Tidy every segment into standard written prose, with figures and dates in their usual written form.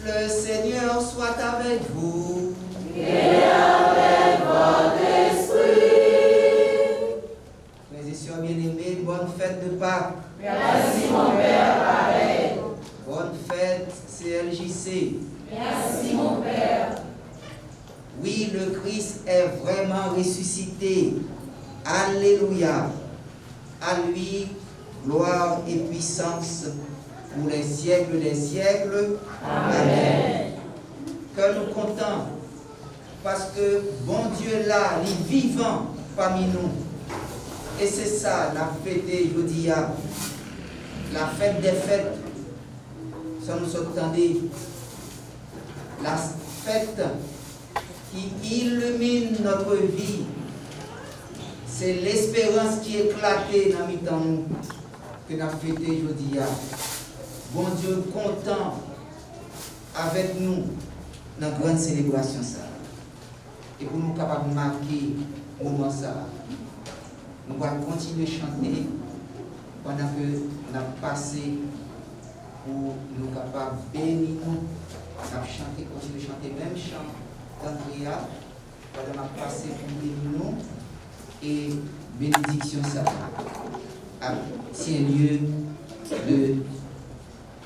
Le Seigneur soit avec vous. Et avec votre esprit. Frères et sœurs bien-aimés, bonne fête de Pâques. Merci mon Père, pareil. Bonne fête CLJC. Merci mon Père. Oui, le Christ est vraiment ressuscité. Alléluia. À lui, gloire et puissance pour les siècles des siècles. Amen. Que nous comptons, parce que bon Dieu est là, il est vivant parmi nous. Et c'est ça, la fête aujourd'hui, la fête des fêtes. Ça nous entendez. La fête qui illumine notre vie. C'est l'espérance qui éclate dans le temps que nous avons fêté aujourd'hui. Bon Dieu content avec nous dans la grande célébration. Ça. Et pour nous capables de marquer ce moment, ça, nous allons continuer à chanter pendant que nous avons passé pour nous capables de bénir nous. Nous avons chanté, continuer à chanter même chant d'Andrea pendant que nous avons passé pour bénir nous. Et bénédiction ça tient lieu de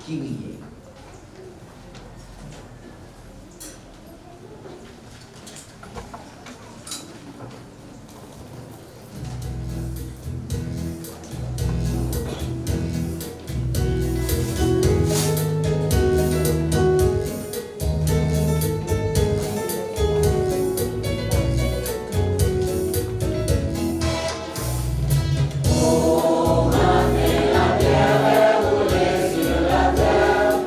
Kyrie. La pierre est roulée sur la terre.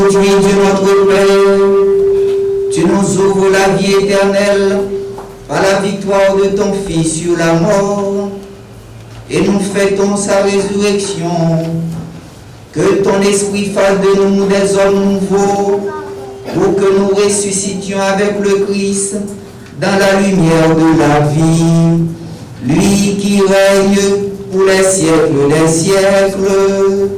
aujourd'hui, Dieu notre Père, tu nous ouvres la vie éternelle par la victoire de ton Fils sur la mort, et nous fêtons sa résurrection. Que ton esprit fasse de nous des hommes nouveaux, pour que nous ressuscitions avec le Christ dans la lumière de la vie, lui qui règne pour les siècles des siècles.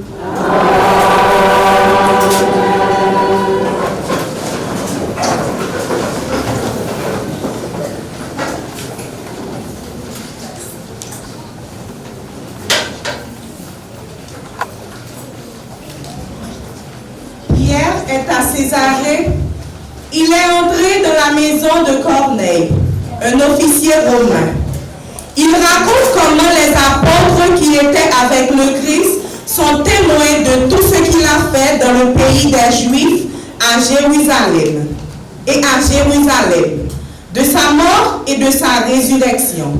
Pierre est à Césarée. Il est entré dans la maison de Corneille, un officier romain. Il raconte comment les apôtres qui étaient avec le Christ sont témoins de tout ce qu'il a fait dans le pays des Juifs à Jérusalem de sa mort et de sa résurrection.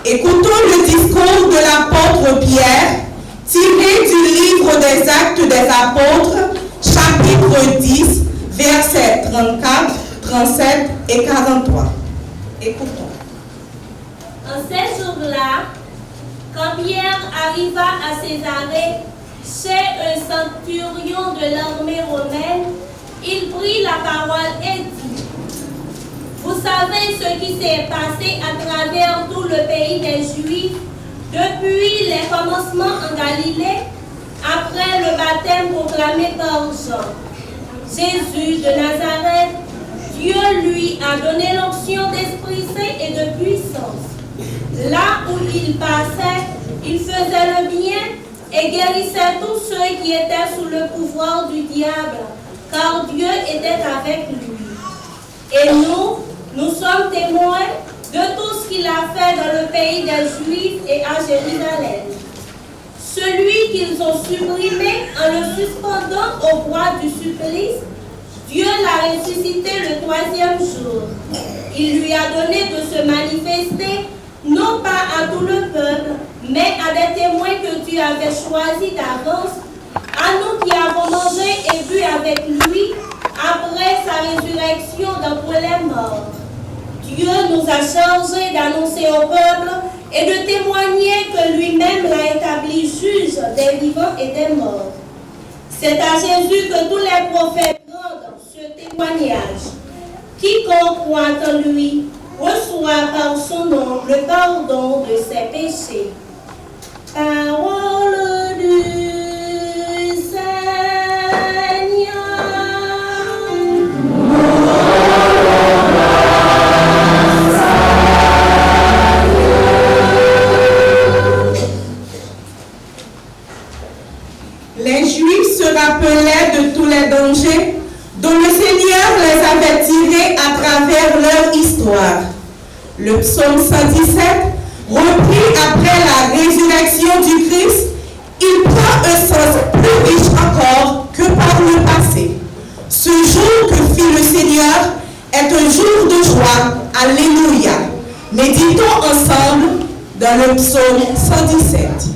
Écoutons le discours de l'apôtre Pierre, tiré du livre des Actes des Apôtres, chapitre 10, versets 34, 37 et 43. Écoutons. En ces jours-là, quand Pierre arriva à Césarée, chez un centurion de l'armée romaine, il prit la parole et dit: Vous savez ce qui s'est passé à travers tout le pays des Juifs depuis les commencements en Galilée, après le baptême proclamé par Jean. Jésus de Nazareth, Dieu lui a donné l'onction d'Esprit Saint et de puissance. Là où il passait, il faisait le bien et guérissait tous ceux qui étaient sous le pouvoir du diable, car Dieu était avec lui. Et nous sommes témoins de tout ce qu'il a fait dans le pays des Juifs et à Jérusalem. Celui qu'ils ont supprimé en le suspendant au bois du supplice, Dieu l'a ressuscité le 3e jour. Il lui a donné de se manifester, non pas à tout le peuple, mais à des témoins que tu avais choisis d'avance, à nous qui avons mangé et bu avec lui après sa résurrection d'entre les morts. Dieu nous a chargés d'annoncer au peuple et de témoigner que lui-même l'a établi juge des vivants et des morts. C'est à Jésus que tous les prophètes rendent ce témoignage. Quiconque croit en lui reçoit par son nom le pardon de ses péchés. Parole du Seigneur. Les Juifs se rappelaient de tous les dangers dont le Seigneur les avait tirés à travers leur histoire. Le psaume 117, repris après la résurrection du Christ, il prend un sens plus riche encore que par le passé. Ce jour que fit le Seigneur est un jour de joie. Alléluia. Méditons ensemble dans le psaume 117.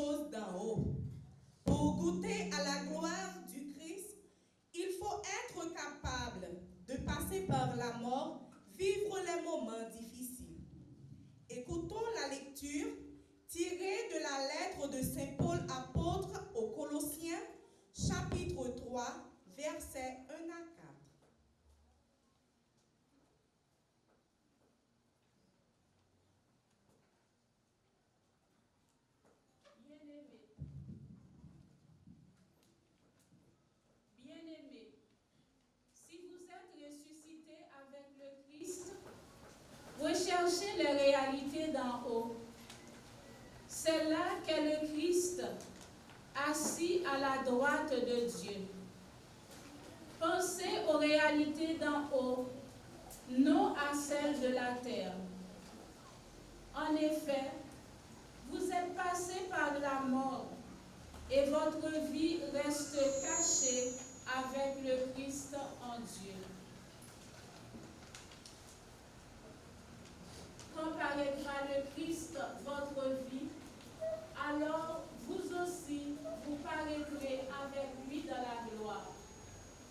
choses d'en haut. Pour goûter à la gloire du Christ, il faut être capable de passer par la mort, vivre les moments difficiles. Écoutons la lecture tirée de la lettre de Saint Paul apôtre aux Colossiens, chapitre 3, versets 1 à 4. Bien-aimés, si vous êtes ressuscités avec le Christ, recherchez les réalités d'en haut. C'est là qu'est le Christ, assis à la droite de Dieu. Pensez aux réalités d'en haut, non à celles de la terre. En effet, vous êtes passés par la mort et votre vie reste cachée avec le Christ en Dieu. Quand paraîtra le Christ, votre vie, alors vous aussi, vous paraîtrez avec lui dans la gloire.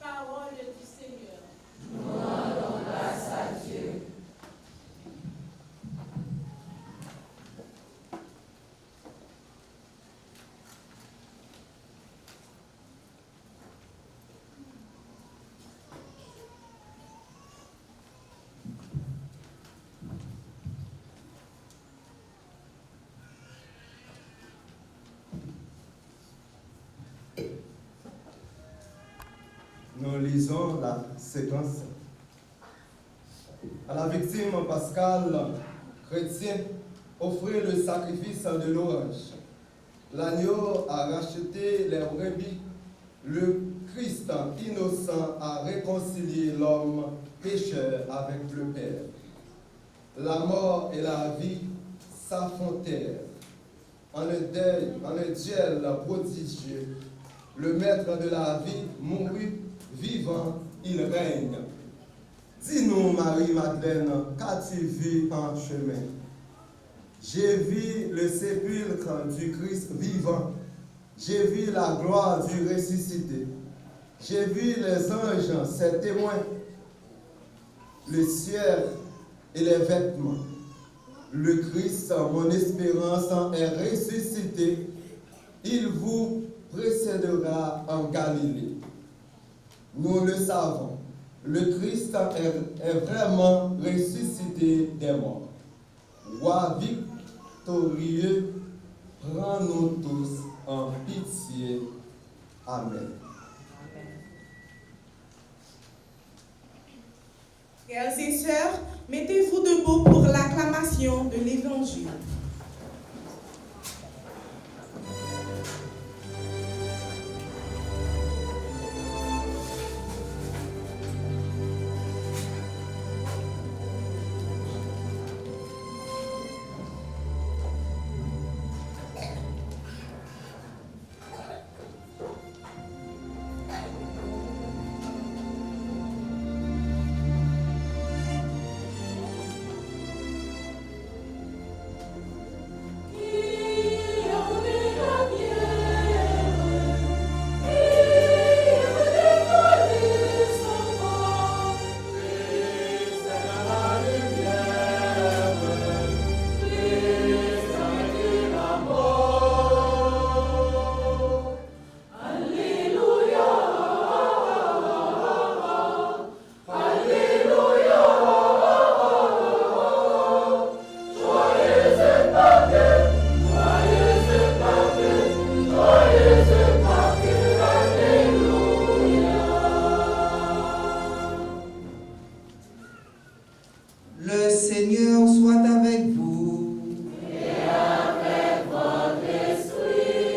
Parole du Seigneur. Nous rendons grâce à Dieu. Nous lisons la séquence. À la victime pascale, chrétien offrit le sacrifice de l'orage. L'agneau a racheté les brebis. Le Christ innocent a réconcilié l'homme pécheur avec le Père. La mort et la vie s'affrontèrent. En un duel prodigieux, le maître de la vie mourut. Vivant, il règne. Dis-nous, Marie-Madeleine, qu'as-tu vu en chemin? J'ai vu le sépulcre du Christ vivant. J'ai vu la gloire du ressuscité. J'ai vu les anges, ses témoins, le ciel et les vêtements. Le Christ, mon espérance, est ressuscité. Il vous précédera en Galilée. Nous le savons, le Christ est vraiment ressuscité des morts. Roi victorieux, prends-nous tous en pitié. Amen. Frères et sœurs, mettez-vous debout pour l'acclamation de l'Évangile. Le Seigneur soit avec vous. Et avec votre esprit.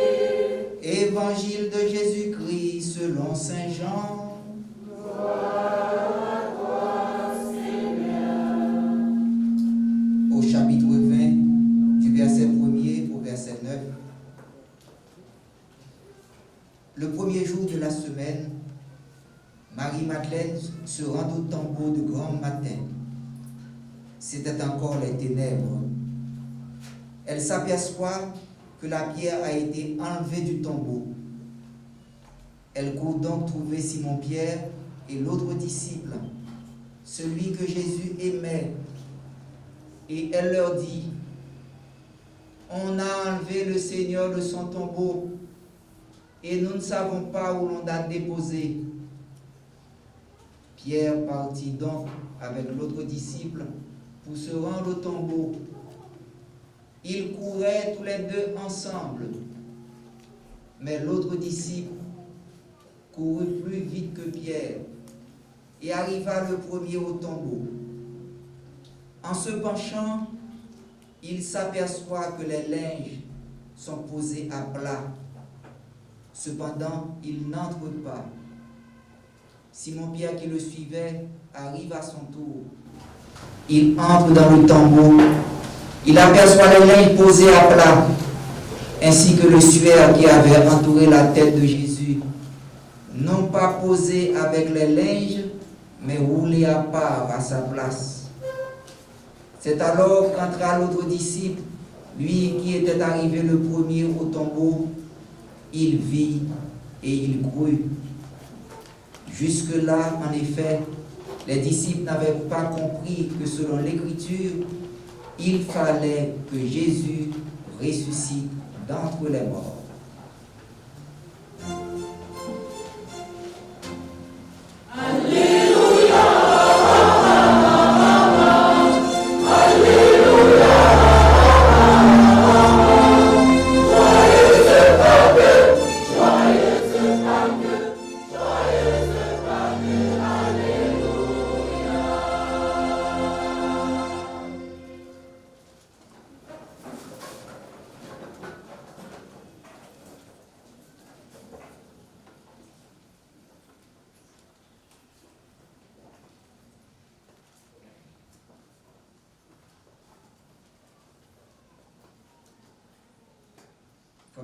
Évangile de Jésus-Christ selon Saint Jean. Gloire à toi, Seigneur. Au chapitre 20, du verset 1er au verset 9. Le premier jour de la semaine, Marie-Madeleine se rend au tombeau de grand matin. C'était encore les ténèbres. Elle s'aperçoit que la pierre a été enlevée du tombeau. Elle court donc trouver Simon-Pierre et l'autre disciple, celui que Jésus aimait, et elle leur dit, « On a enlevé le Seigneur de son tombeau, et nous ne savons pas où l'on l'a déposé. » Pierre partit donc avec l'autre disciple pour se rendre au tombeau. Ils couraient tous les deux ensemble, mais l'autre disciple courut plus vite que Pierre et arriva le premier au tombeau. En se penchant, il s'aperçoit que les linges sont posés à plat. Cependant, il n'entre pas. Simon-Pierre qui le suivait arrive à son tour. Il entre dans le tombeau. Il aperçoit les linges posés à plat, ainsi que le suaire qui avait entouré la tête de Jésus, non pas posé avec les linges, mais roulé à part à sa place. C'est alors qu'entra l'autre disciple, lui qui était arrivé le premier au tombeau. Il vit et il crut. Jusque-là, en effet, les disciples n'avaient pas compris que selon l'Écriture, il fallait que Jésus ressuscite d'entre les morts.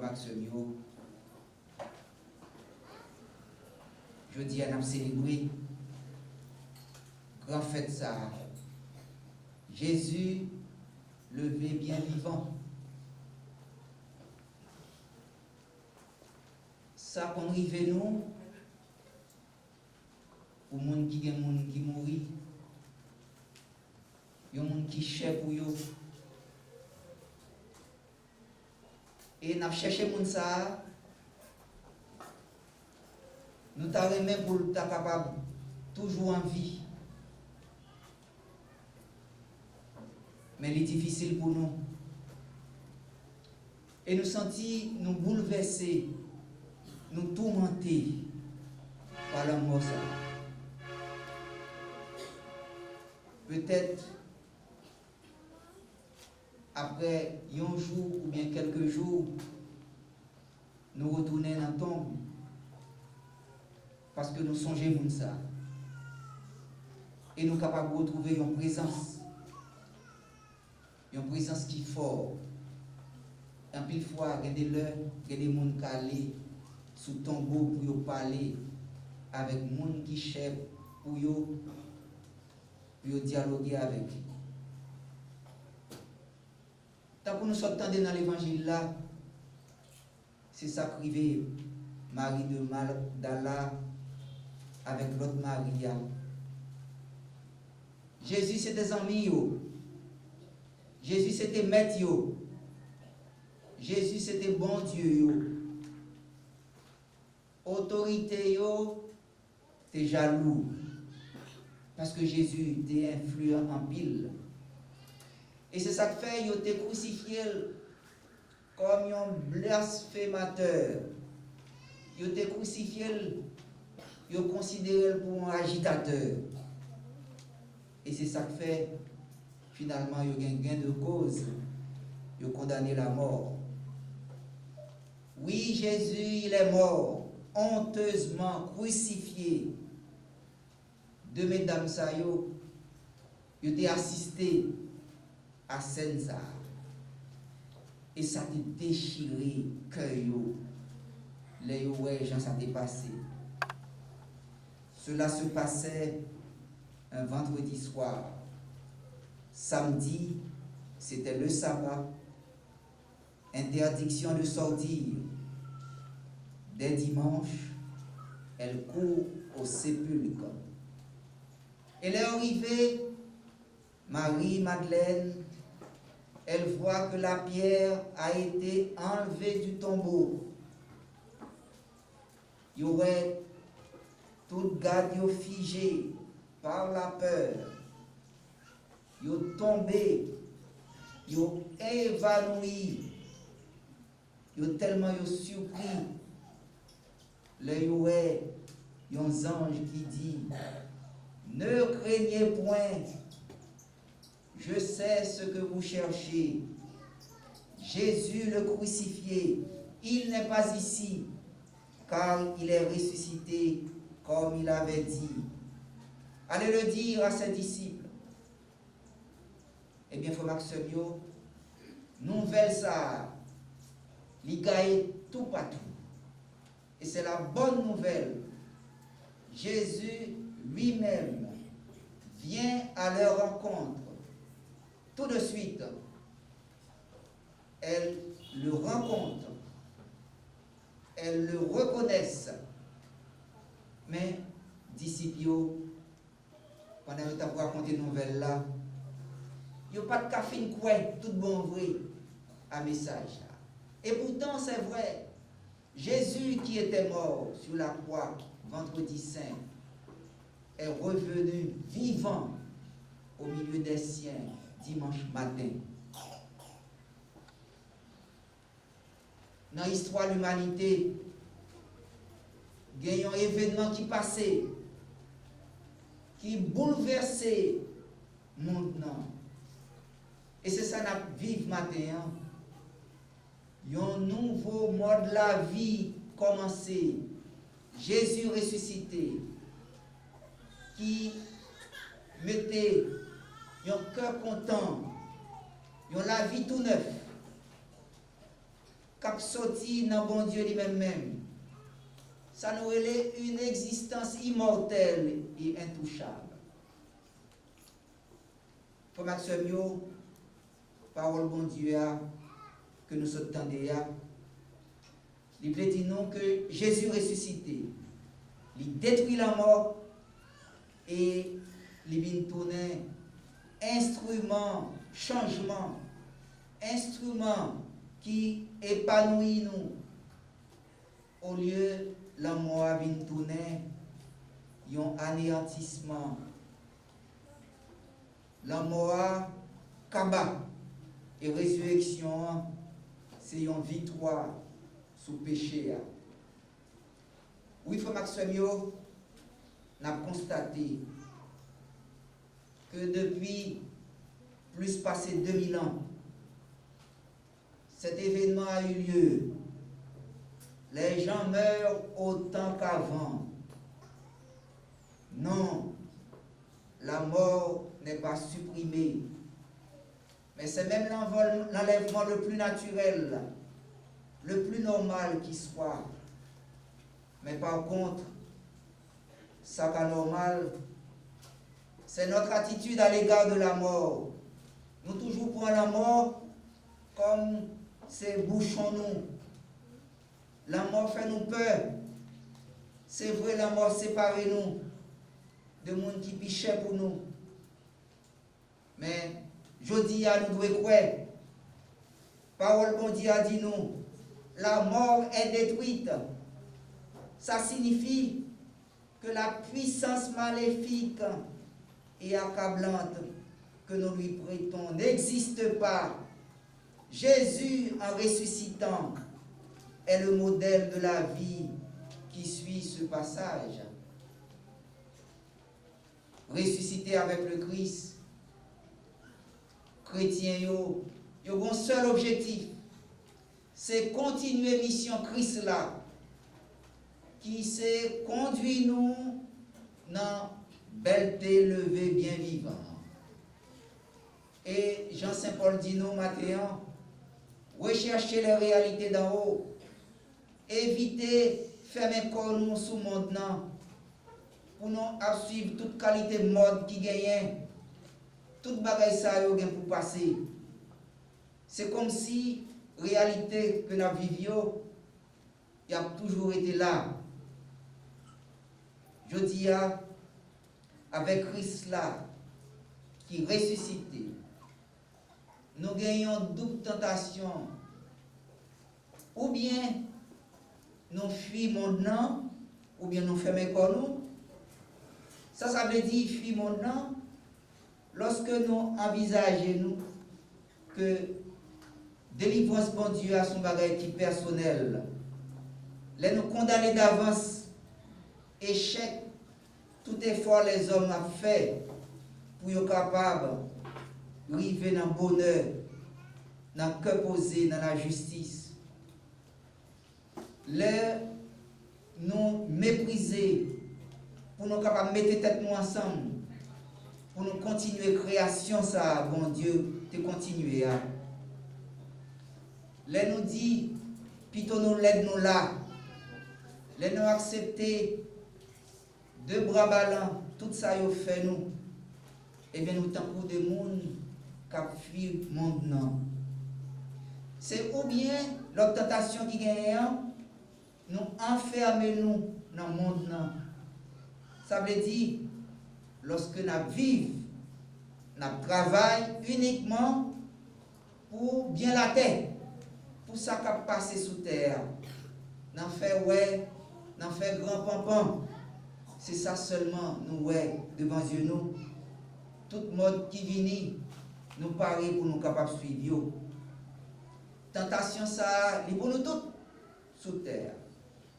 Maximio, je dis à nous célébrer grand fête ça. Jésus levé bien vivant. Ça qu'on rive nous pour monde qui mourit, il y a monde qui cherche pour eux. Et nous avons cherché moun ça, nous avons aimé pour être capable toujours en vie. Mais il est difficile pour nous. Et nous sentis nous bouleverser, nous tourmenter par la mort. Peut-être après un jour ou bien quelques jours, nous retournons dans la tombe parce que nous songeons à ça. Et nous sommes capables de retrouver une présence qui est forte. Un pile fois, il y a des gens qui allent sous le tombeau pour parler avec des gens qui cherchent pour dialoguer avec eux. Tant que nous sommes dans l'évangile là, c'est ça qu'arrive Marie de Magdala avec l'autre Maria. Jésus c'était amis. Jésus c'était maître. Jésus c'était bon Dieu. Autorité t'es jaloux. Parce que Jésus était influent en pile. Et c'est ça que fait, il était crucifié comme un blasphémateur. Il était crucifié, il considéré pour un agitateur. Et c'est ça que fait, finalement, il y a un gain de cause. Il a condamné la mort. Oui, Jésus, il est mort, honteusement crucifié. Deux mesdames, ça, il était assisté à Senza. Et ça t'a déchiré cœur. Les gens ça t'est passé. Cela se passait un vendredi soir. Samedi, c'était le sabbat. interdiction de sortir. Dès dimanche, elle court au sépulcre. Elle est arrivée, Marie-Madeleine, elle voit que la pierre a été enlevée du tombeau. Il y aurait tout garde figé par la peur. Ils ont tombé, ils ont évanoui, ils ont tellement surpris. Là, il y aurait un ange qui dit: ne craignez point, je sais ce que vous cherchez. Jésus le crucifié, il n'est pas ici, car il est ressuscité comme il avait dit. Allez le dire à ses disciples. Eh bien, frère Maxime, nouvelle ça, il gagne tout partout. Et c'est la bonne nouvelle. Jésus lui-même vient à leur rencontre. Tout de suite, elles le rencontrent. Elles le reconnaissent. Mais, disciples, pendant que tu as raconté une nouvelle là, il n'y a pas de café, une coin, tout bon vrai, à message. Et pourtant, c'est vrai. Jésus qui était mort sur la croix vendredi saint est revenu vivant au milieu des siens dimanche matin. Dans l'histoire de l'humanité, il y a un événement qui passait, qui bouleversait le monde. Et c'est ça qu'on vit matin. Un nouveau mode de la vie commencé. Jésus ressuscité, qui mettait un cœur content, la vie tout neuf, qui sorti dans bon Dieu lui-même. Ça nous relève une existence immortelle et intouchable. Pour Maxime, parole bon Dieu que nous entendons, il veut dire non que Jésus ressuscité, il détruit la mort et il vient tourner instrument, changement, instrument qui épanouit nous. Au lieu la mort vient tourner un anéantissement. La mort combat et résurrection, c'est une victoire sous péché. Oui, frère Maxime, on a constaté que depuis plus passé 2000 ans, cet événement a eu lieu. Les gens meurent autant qu'avant. Non, la mort n'est pas supprimée. Mais c'est même l'enlèvement le plus naturel, le plus normal qui soit. Mais par contre, ça qui est normal, c'est notre attitude à l'égard de la mort. Nous toujours prenons la mort comme c'est bouchons nous. La mort fait nous peur. C'est vrai, la mort sépare nous de monde qui pichait pour nous. Mais je dis à nous devons croire. Parole bon Dieu a dit nous, la mort est détruite. Ça signifie que la puissance maléfique et accablante que nous lui prêtons n'existe pas. Jésus, en ressuscitant, est le modèle de la vie qui suit ce passage. Ressuscité avec le Christ, chrétiens, ils ont un seul objectif, c'est continuer mission Christ là, qui s'est conduit nous dans belleté levée bien vivant. Et Jean Saint-Paul dit nous maintenant, recherchez les réalités d'en haut, évitez fermer corps nous sous le monde pour nous suivre toute qualité de mode qui gagne, toute bagaille ça pour passer. C'est comme si réalité que nous vivions, il a toujours été là. Je dis avec Christ là, qui ressuscité, nous gagnons double tentation. Ou bien nous fuyons mon nom, ou bien nous fermons comme nous. Ça veut dire fuir mon nom lorsque nous envisageons que délivrance bon Dieu à son bagage qui personnel. Les nous condamner d'avance, échec, tout effort les hommes ont fait pour être capables d'arriver dans le bonheur, dans le cœur posé, dans la justice. Les nous mépriser pour nous capables de mettre tête nous ensemble, pour nous continuer création ça, bon Dieu, de continuer. Les nous dit, plutôt nous l'aide nous là. Les nous accepter de bras ballants, tout ça y fait nous. Et bien nous t'en des monde qui fuit le monde non. C'est ou bien l'obtentation qui gagne, nous enfermons dans le monde non. Ça veut dire, lorsque nous vivons, nous travaillons uniquement pour bien la terre, pour ça qu'on passe sous terre. Nous faisons ouais, nous faisons grand pampam. C'est ça seulement, nous ouais, devant Dieu nous. Tout mode qui vient, nous parer pour nous capables de suivre. Tentation ça, c'est pour nous tous sous terre.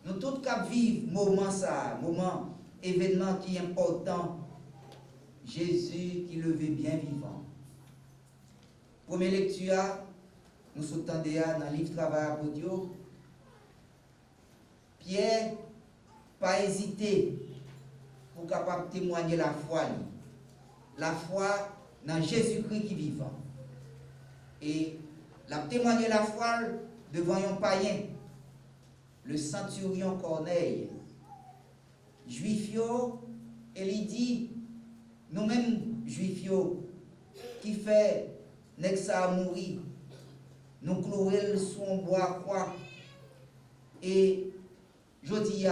Nous tous qui vivons moment ça, moment, événement qui est important. Jésus qui levé bien vivant. Première lecture, nous sommes dans le livre Travail pour Dieu. Pierre, pas hésiter pour capable témoigner la foi. La foi dans Jésus-Christ qui est vivant. Et la témoigner la foi devant un païen, le centurion Corneille, juif, et il dit, nous-mêmes juifs, qui fait Nexa à mourir, nous clouer sous un bois croix, et je dis,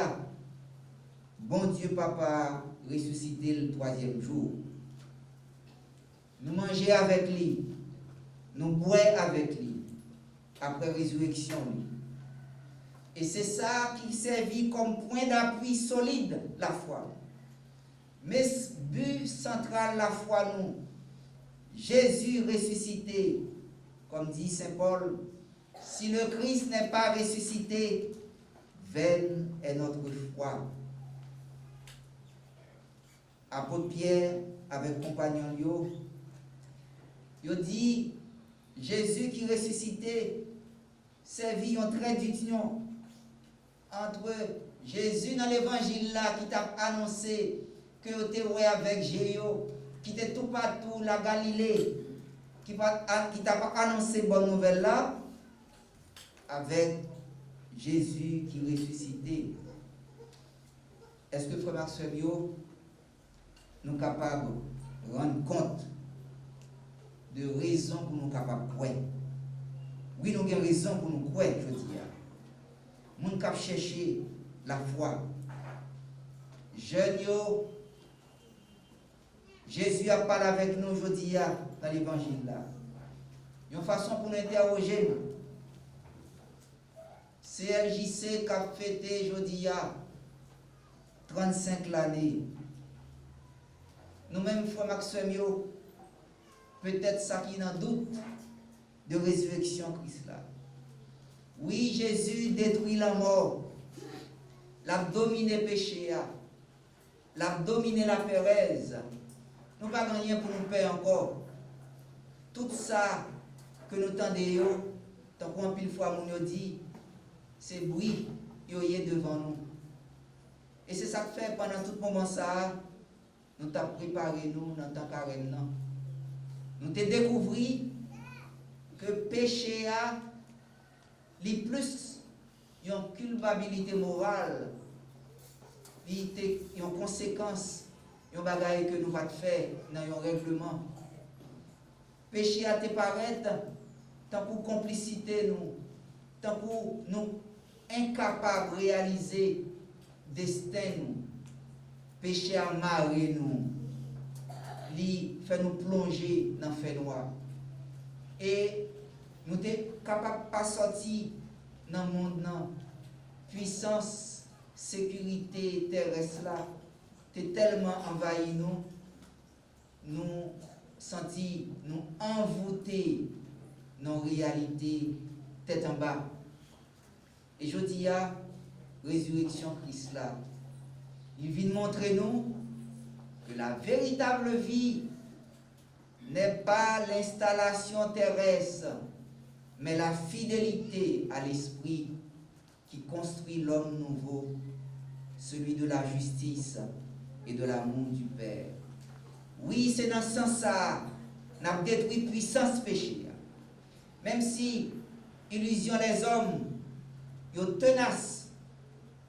bon Dieu papa, ressuscité le 3e jour. Nous manger avec lui, nous boire avec lui, après résurrection. Et c'est ça qui servit comme point d'appui solide, la foi. Mais but central, la foi, nous, Jésus ressuscité, comme dit Saint Paul, si le Christ n'est pas ressuscité, vaine est notre foi. Apôtre Pierre, avec compagnon, il dit, Jésus qui ressuscité, servit un trait d'union entre Jésus dans l'évangile là, qui t'a annoncé que tu étais avec Jésus, qui était tout partout, la Galilée, qui t'a annoncé bonne nouvelle là, avec Jésus qui ressuscité. Est-ce que frère Maxwell, nous sommes capables de rendre compte de raisons pour nous capables de croire? Oui, nous avons raison pour nous croire, je dis. Nous avons cherché la foi. Jeunes, Jésus a parlé avec nous aujourd'hui dans l'évangile là. Une façon pour nous interroger. CLJC qui a fêté aujourd'hui 35 l'année. Nous-mêmes, frère Maxime, peut-être ça qui n'en doute de résurrection Christ là. Oui, Jésus détruit la mort. L'a dominé le péché. L'a dominé la pérèse. Nous n'avons pas rien pour nous payer encore. Tout ça que nous tendons, tant qu'on pile fois nous dit, c'est bruit qui est devant nous. Et c'est ça que fait pendant tout moment ça, nous t'avons préparé nous dans le carême. Nous t'avons découvert que péché a plus une culpabilité morale, une conséquence, une bagaille que nous va faire dans un règlement. Péché a te paraître tant pour complicité nous, tant pour nous incapables de réaliser destin nous, péché à marrer nous, li fait nous plonger dans le fait noir. Et nous sommes capables de pas sortir dans le monde, non. Puissance, sécurité terrestre là, c'est tellement envahi nous sentir, nous envoûter nos réalités tête en bas. Et je dis à résurrection Christ là, il vient montrer nous que la véritable vie n'est pas l'installation terrestre, mais la fidélité à l'esprit qui construit l'homme nouveau, celui de la justice et de l'amour du Père. Oui, c'est dans ce sens-là qu'on a détruit puissance péché. Même si illusion les hommes, ils sont tenaces,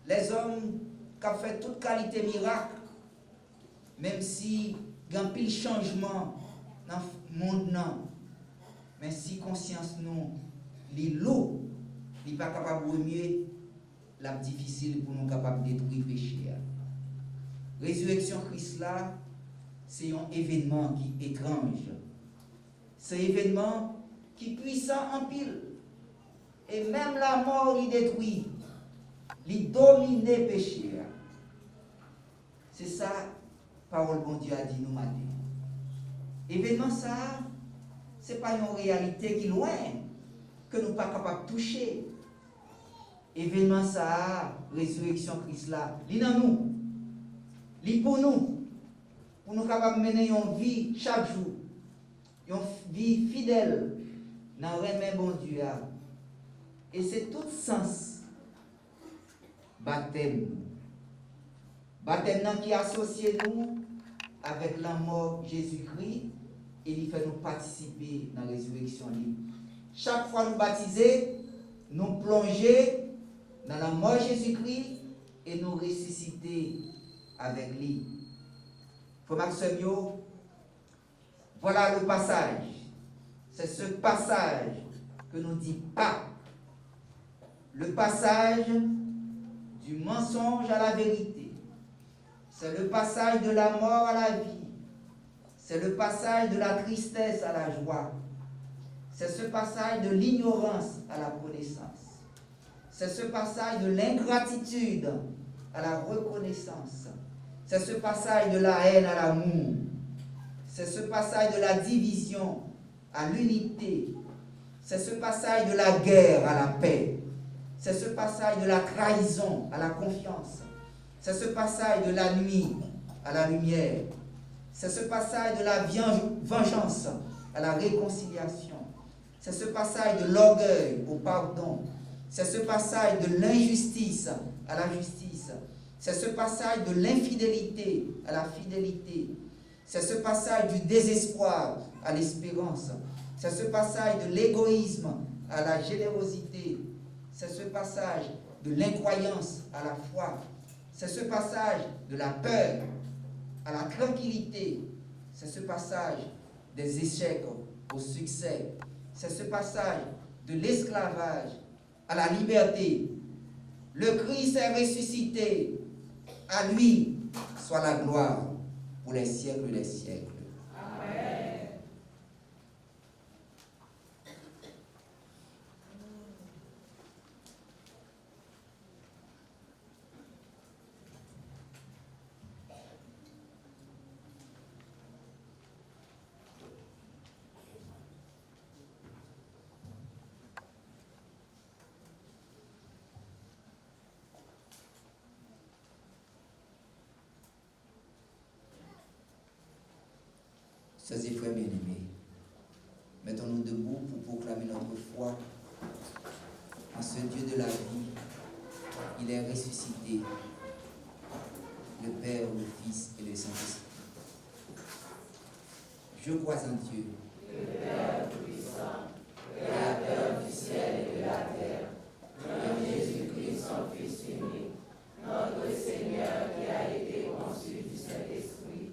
les hommes qui ont fait toute qualité miracle, même si il y a un pile changement dans le monde, mais si conscience nous, les lots, il n'est pas capable de remuer, la difficile pour nous capables de détruire le péché. Résurrection Christ là, c'est un événement qui est étrange. C'est un événement qui est puissant en pile. Et même la mort, il détruit. Il domine le péché. C'est ça, parole bon Dieu a dit nous matin. Événement ça, ce n'est pas une réalité qui est loin, que nous ne sommes pas capables de toucher. Événement ça, résurrection Christ là, il est dans nous. Il est pour nous capables de mener une vie chaque jour, une vie fidèle dans le remet bon Dieu. Et c'est tout sens baptême. Baptême qui associe nous avec la mort de Jésus-Christ et il fait nous participer dans la résurrection. Chaque fois nous baptiser, nous plonger dans la mort de Jésus-Christ et nous ressusciter avec lui. Frère Maximio, voilà le passage. C'est ce passage que nous dit pas. Le passage du mensonge à la vérité. C'est le passage de la mort à la vie. C'est le passage de la tristesse à la joie. C'est ce passage de l'ignorance à la connaissance. C'est ce passage de l'ingratitude à la reconnaissance. C'est ce passage de la haine à l'amour. C'est ce passage de la division à l'unité. C'est ce passage de la guerre à la paix. C'est ce passage de la trahison à la confiance. C'est ce passage de la nuit à la lumière. C'est ce passage de la vengeance à la réconciliation. C'est ce passage de l'orgueil au pardon. C'est ce passage de l'injustice à la justice. C'est ce passage de l'infidélité à la fidélité. C'est ce passage du désespoir à l'espérance. C'est ce passage de l'égoïsme à la générosité. C'est ce passage de l'incroyance à la foi. C'est ce passage de la peur à la tranquillité. C'est ce passage des échecs au succès. C'est ce passage de l'esclavage à la liberté. Le Christ est ressuscité. À lui soit la gloire pour les siècles des siècles. Amen. Sœurs et frères bien-aimés, mettons-nous debout pour proclamer notre foi en ce Dieu de la vie. Il est ressuscité, le Père, le Fils et le Saint-Esprit. Je crois en Dieu, Le Père puissant, Créateur du ciel et de la terre, en Jésus-Christ, son Fils unique, notre Seigneur qui a été conçu du Saint-Esprit,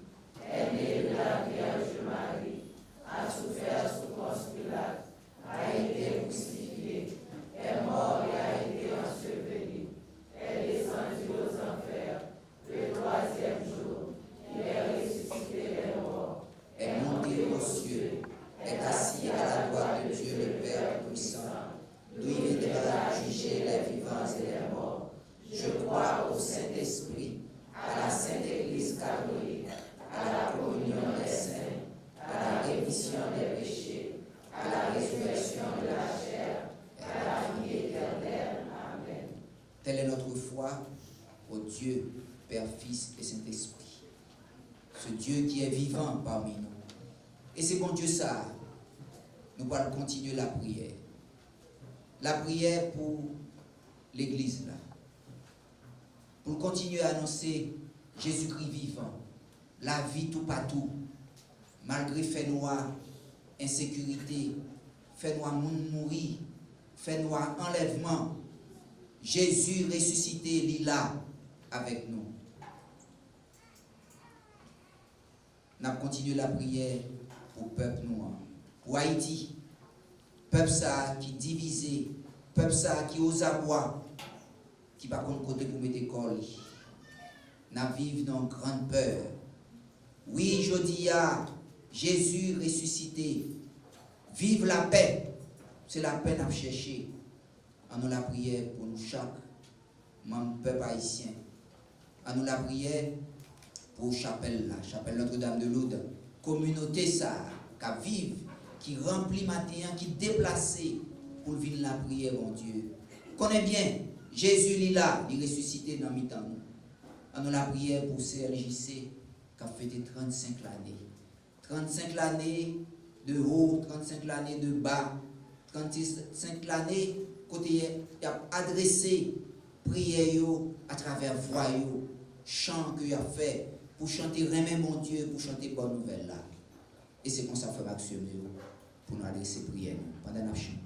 est né de la Vierge Marie, a souffert sous Ponce Pilate, a été au Dieu, Père, Fils et Saint-Esprit. Ce Dieu qui est vivant parmi nous. Et c'est bon Dieu ça. Nous allons continuer la prière. La prière pour l'Église là. Pour continuer à annoncer Jésus-Christ vivant. La vie tout partout. Malgré fait noir, insécurité, fait noir monde mourir, fait noir enlèvement. Jésus ressuscité, il est là avec nous. Nous avons continué la prière pour le peuple noir, pour Haïti. Peuple ça qui est divisé, peuple ça qui ose aboie, qui va contre côté pour mettre école. Nous vivons dans une grande peur. Oui, je dis à Jésus ressuscité. Vive la paix. C'est la paix à chercher. En nous la prière pour nous chaque membre peuple haïtien. En nous la prière pour chapelle là, chapelle Notre-Dame de Lourdes, communauté ça, qui vive, qui remplit matin, qui déplacé pour venir la prière, mon Dieu. Connais bien, Jésus il est là, il est ressuscité dans mi-temps. En nous la prière pour CLJC qui a fêté 35 l'année. 35 l'année de haut, 35 l'année de bas, 35 l'année côté il a adressé prière à travers voix, chant qu'il a fait pour chanter remet mon Dieu, pour chanter bonne nouvelle là. Et c'est comme ça fait action pour nous adresser prière pendant la chanter.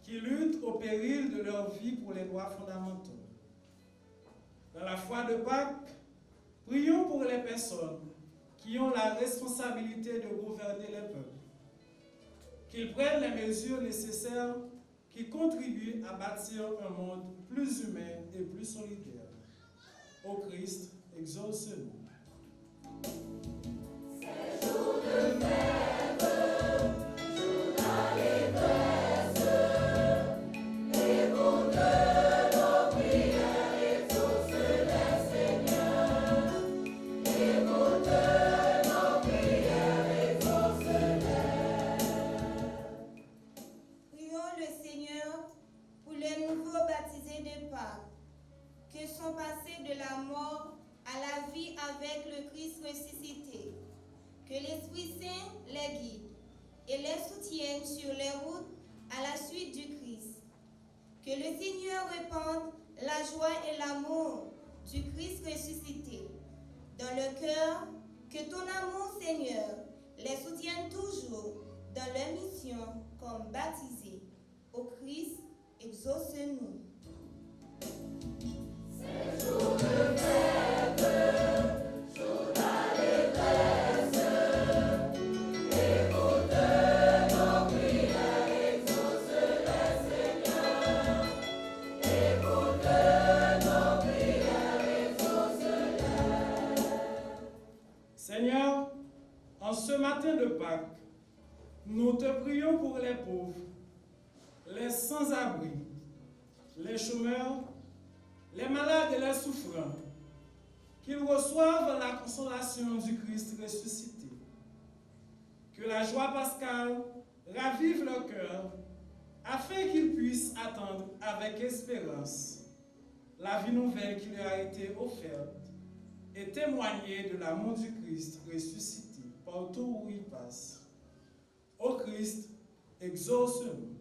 Qui luttent au péril de leur vie pour les droits fondamentaux. Dans la foi de Pâques, prions pour les personnes qui ont la responsabilité de gouverner les peuples, qu'ils prennent les mesures nécessaires qui contribuent à bâtir un monde plus humain et plus solidaire. Ô Christ, exauce-nous. Ces jours de fête, jours d'allégresse, écoute nos prières, exauce-les, Seigneur. Écoute nos prières, exauce-les. Prions le Seigneur pour les nouveaux baptisés de Pâques, qui sont passés de la mort à la vie avec le Christ ressuscité. Que l'Esprit Saint les guide et les soutienne sur les routes à la suite du Christ. Que le Seigneur répande la joie et l'amour du Christ ressuscité dans le cœur. Que ton amour, Seigneur, les soutienne toujours dans leur mission comme baptisés. Ô Christ, exauce-nous. Ces jours de fête, jours d'allégresse, Pâques, nous te prions pour les pauvres, les sans-abri, les chômeurs, les malades et les souffrants, qu'ils reçoivent la consolation du Christ ressuscité. Que la joie pascale ravive leur cœur, afin qu'ils puissent attendre avec espérance la vie nouvelle qui leur a été offerte et témoigner de l'amour du Christ ressuscité partout où il passe. Ô Christ, exauce-nous.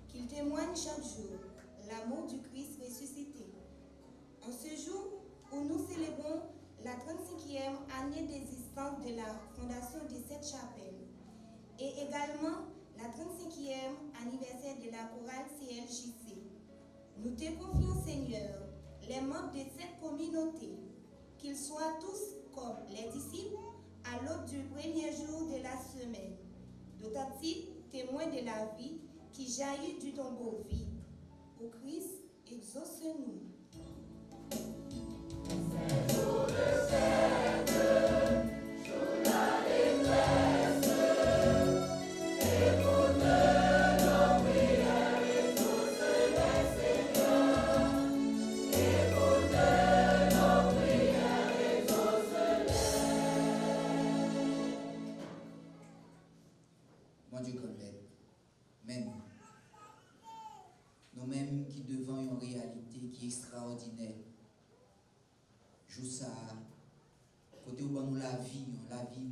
Qu'il témoigne chaque jour l'amour du Christ ressuscité. En ce jour où nous célébrons la 35e année d'existence de la fondation de cette chapelle et également la 35e anniversaire de la chorale CLJC, nous te confions, Seigneur, les membres de cette communauté, qu'ils soient tous comme les disciples à l'aube du premier jour de la semaine, d'authentiques témoins de la vie qui jaillit du tombeau vide. Au Christ, exauce-nous. Mon Dieu, comme l'aide, même nous-mêmes qui devons une réalité qui est extraordinaire, joue ça, côté où nous la vie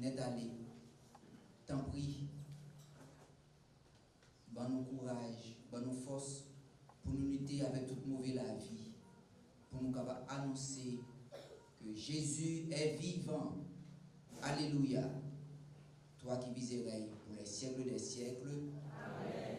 n'est d'aller, t'en prie, bon nous courage, bon nous force pour nous lutter avec toute mauvaise la vie, pour nous capables annoncer que Jésus est vivant. Alléluia. Toi qui viserais pour les siècles des siècles. Amen.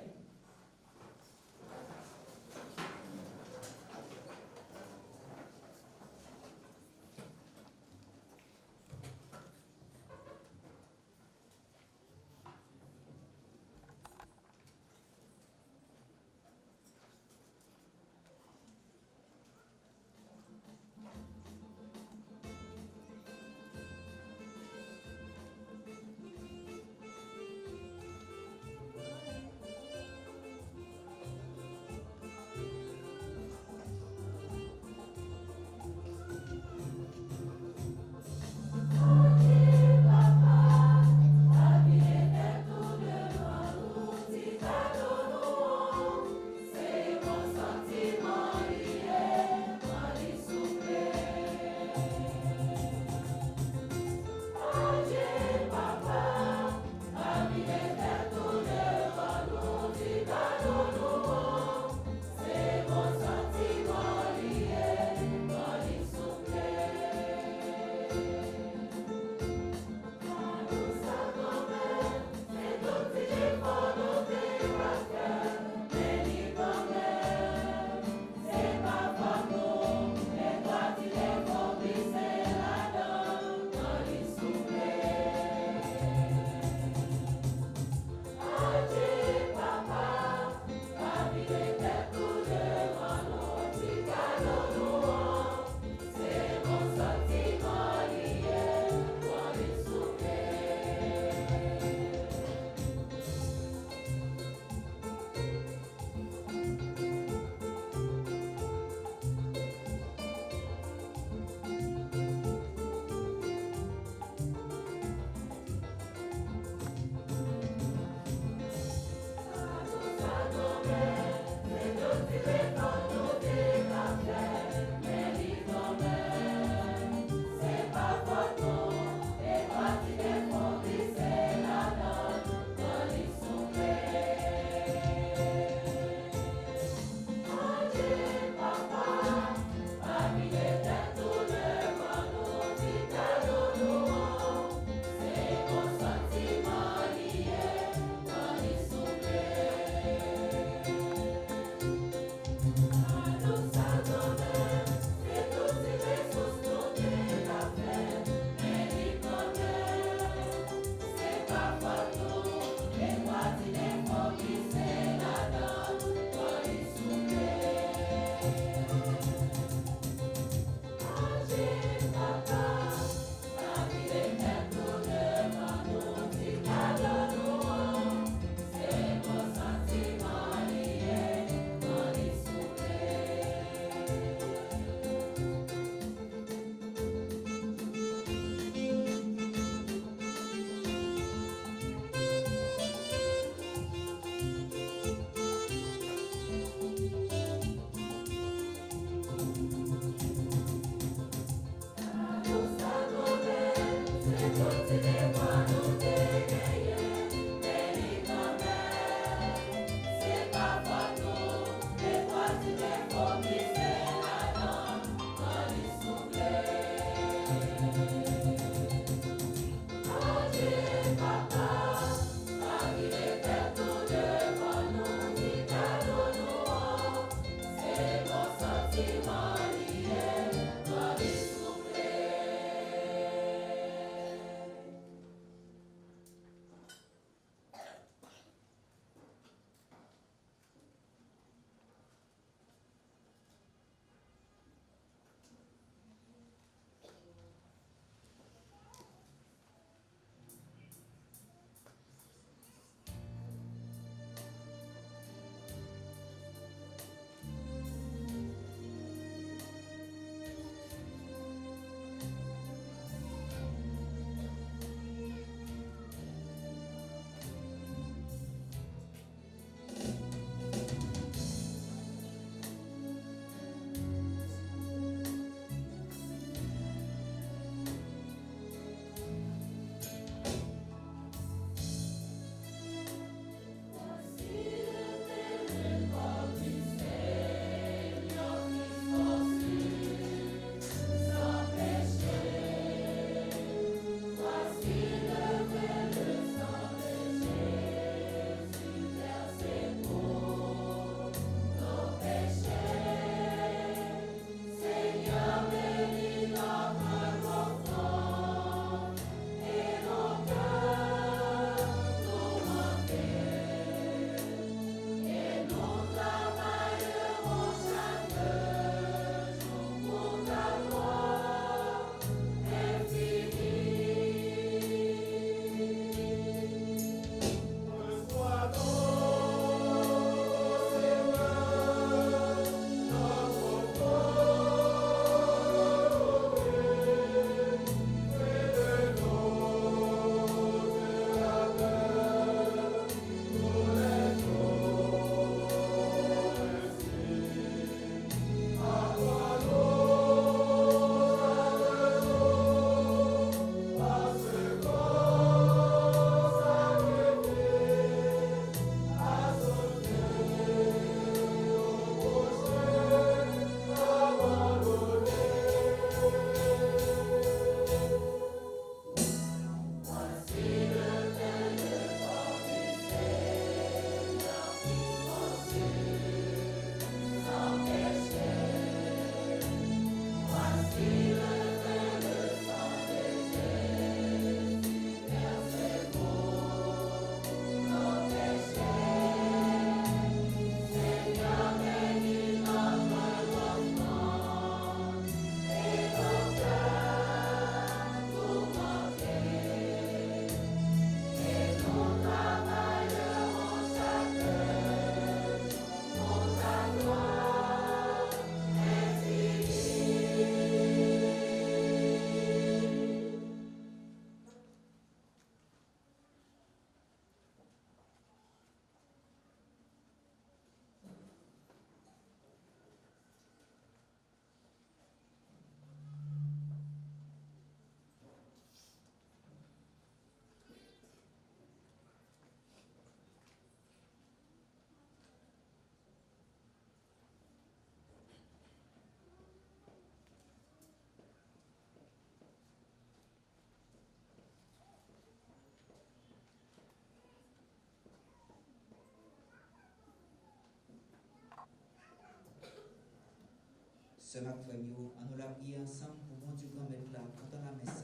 ce Macfamio, on nous l'a prié ensemble pour bon Dieu grand mettre là, pendant la messe,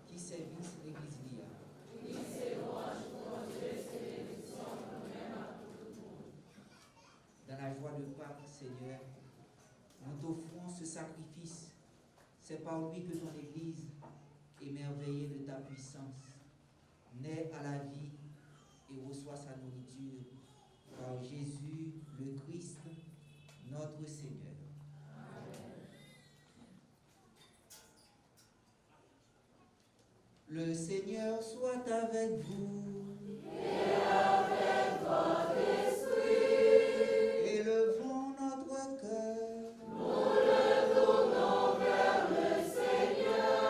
qui service l'église l'IA. Dans la joie de Pâques, Seigneur, nous t'offrons ce sacrifice. C'est par lui que ton Église, émerveillée de ta puissance, naît à la vie et reçoit sa nourriture par Jésus le Christ, notre Seigneur. Amen. Le Seigneur soit avec vous. Et avec votre esprit. Élevons notre cœur. Nous le tournons vers le Seigneur.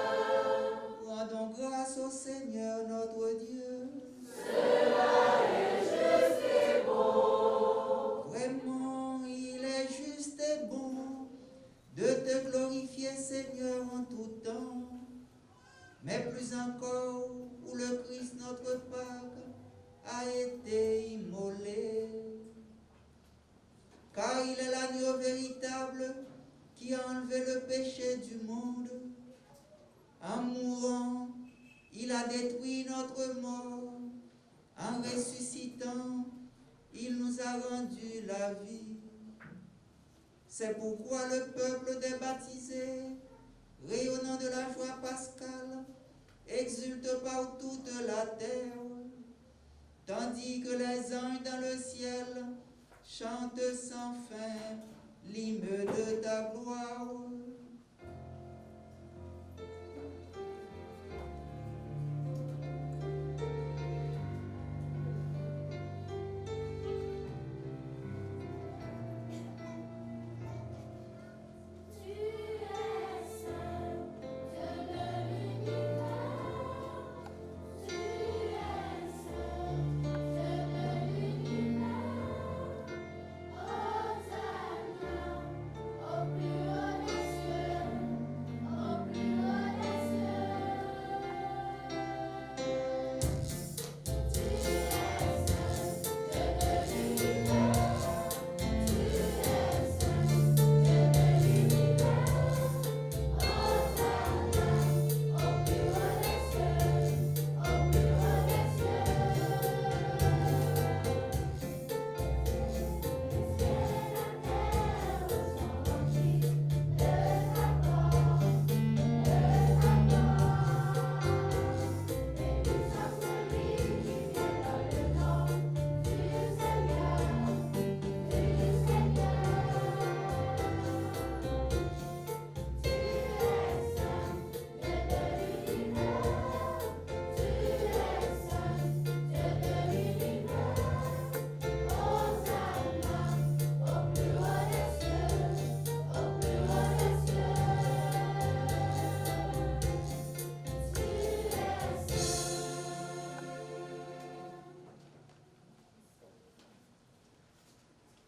Rendons grâce au Seigneur notre Dieu. Cela est juste et bon. Vraiment, il est juste et bon de te glorifier, Seigneur, en tout temps. Mais plus encore, où le Christ, notre Pâques, a été immolé. Car il est l'agneau véritable qui a enlevé le péché du monde. En mourant, il a détruit notre mort. En ressuscitant, il nous a rendu la vie. C'est pourquoi le peuple des baptisés, rayonnant de la joie pascale, exulte par toute la terre, tandis que les anges dans le ciel chantent sans fin l'hymne de ta gloire.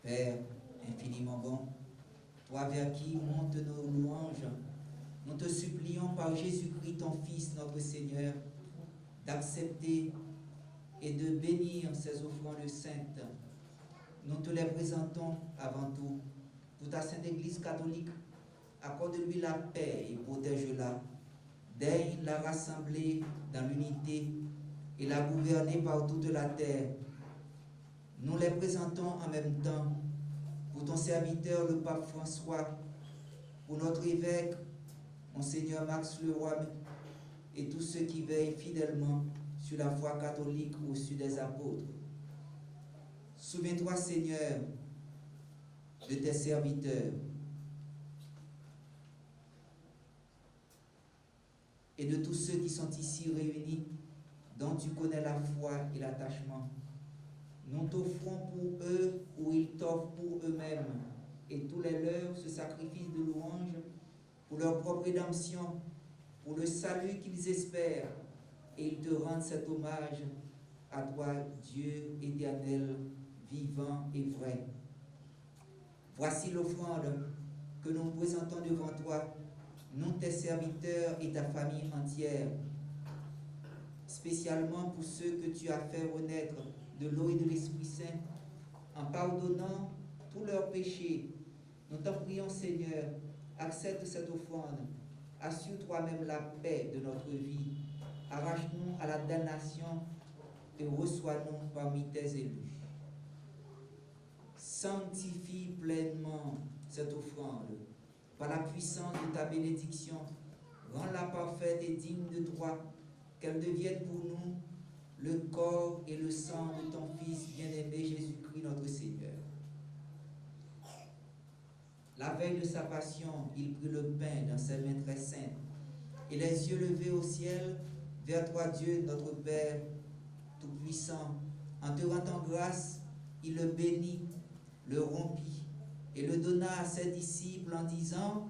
Père infiniment bon, toi vers qui montent nos louanges, nous te supplions par Jésus-Christ, ton Fils, notre Seigneur, d'accepter et de bénir ces offrandes saintes. Nous te les présentons avant tout pour ta Sainte Église catholique. Accorde-lui la paix et protège-la. Daigne la rassembler dans l'unité et la gouverner par toute la terre. Nous les présentons en même temps pour ton serviteur, le pape François, pour notre évêque, Monseigneur Max Leroy, et tous ceux qui veillent fidèlement sur la foi catholique au sud des apôtres. Souviens-toi, Seigneur, de tes serviteurs et de tous ceux qui sont ici réunis, dont tu connais la foi et l'attachement. Nous t'offrons pour eux ou ils t'offrent pour eux-mêmes et tous les leurs ce sacrifice de louange pour leur propre rédemption, pour le salut qu'ils espèrent, et ils te rendent cet hommage à toi, Dieu éternel, vivant et vrai. Voici l'offrande que nous présentons devant toi, nous tes serviteurs et ta famille entière, spécialement pour ceux que tu as fait renaître de l'eau et de l'Esprit Saint, en pardonnant tous leurs péchés. Nous t'en prions, Seigneur, accepte cette offrande, assure toi-même la paix de notre vie, arrache-nous à la damnation et reçois-nous parmi tes élus. Sanctifie pleinement cette offrande par la puissance de ta bénédiction, rends-la parfaite et digne de toi, qu'elle devienne pour nous le corps et le sang de ton Fils bien-aimé Jésus-Christ notre Seigneur. La veille de sa passion, il prit le pain dans ses mains très saintes, et les yeux levés au ciel, vers toi Dieu, notre Père Tout-Puissant, en te rendant grâce, il le bénit, le rompit, et le donna à ses disciples en disant,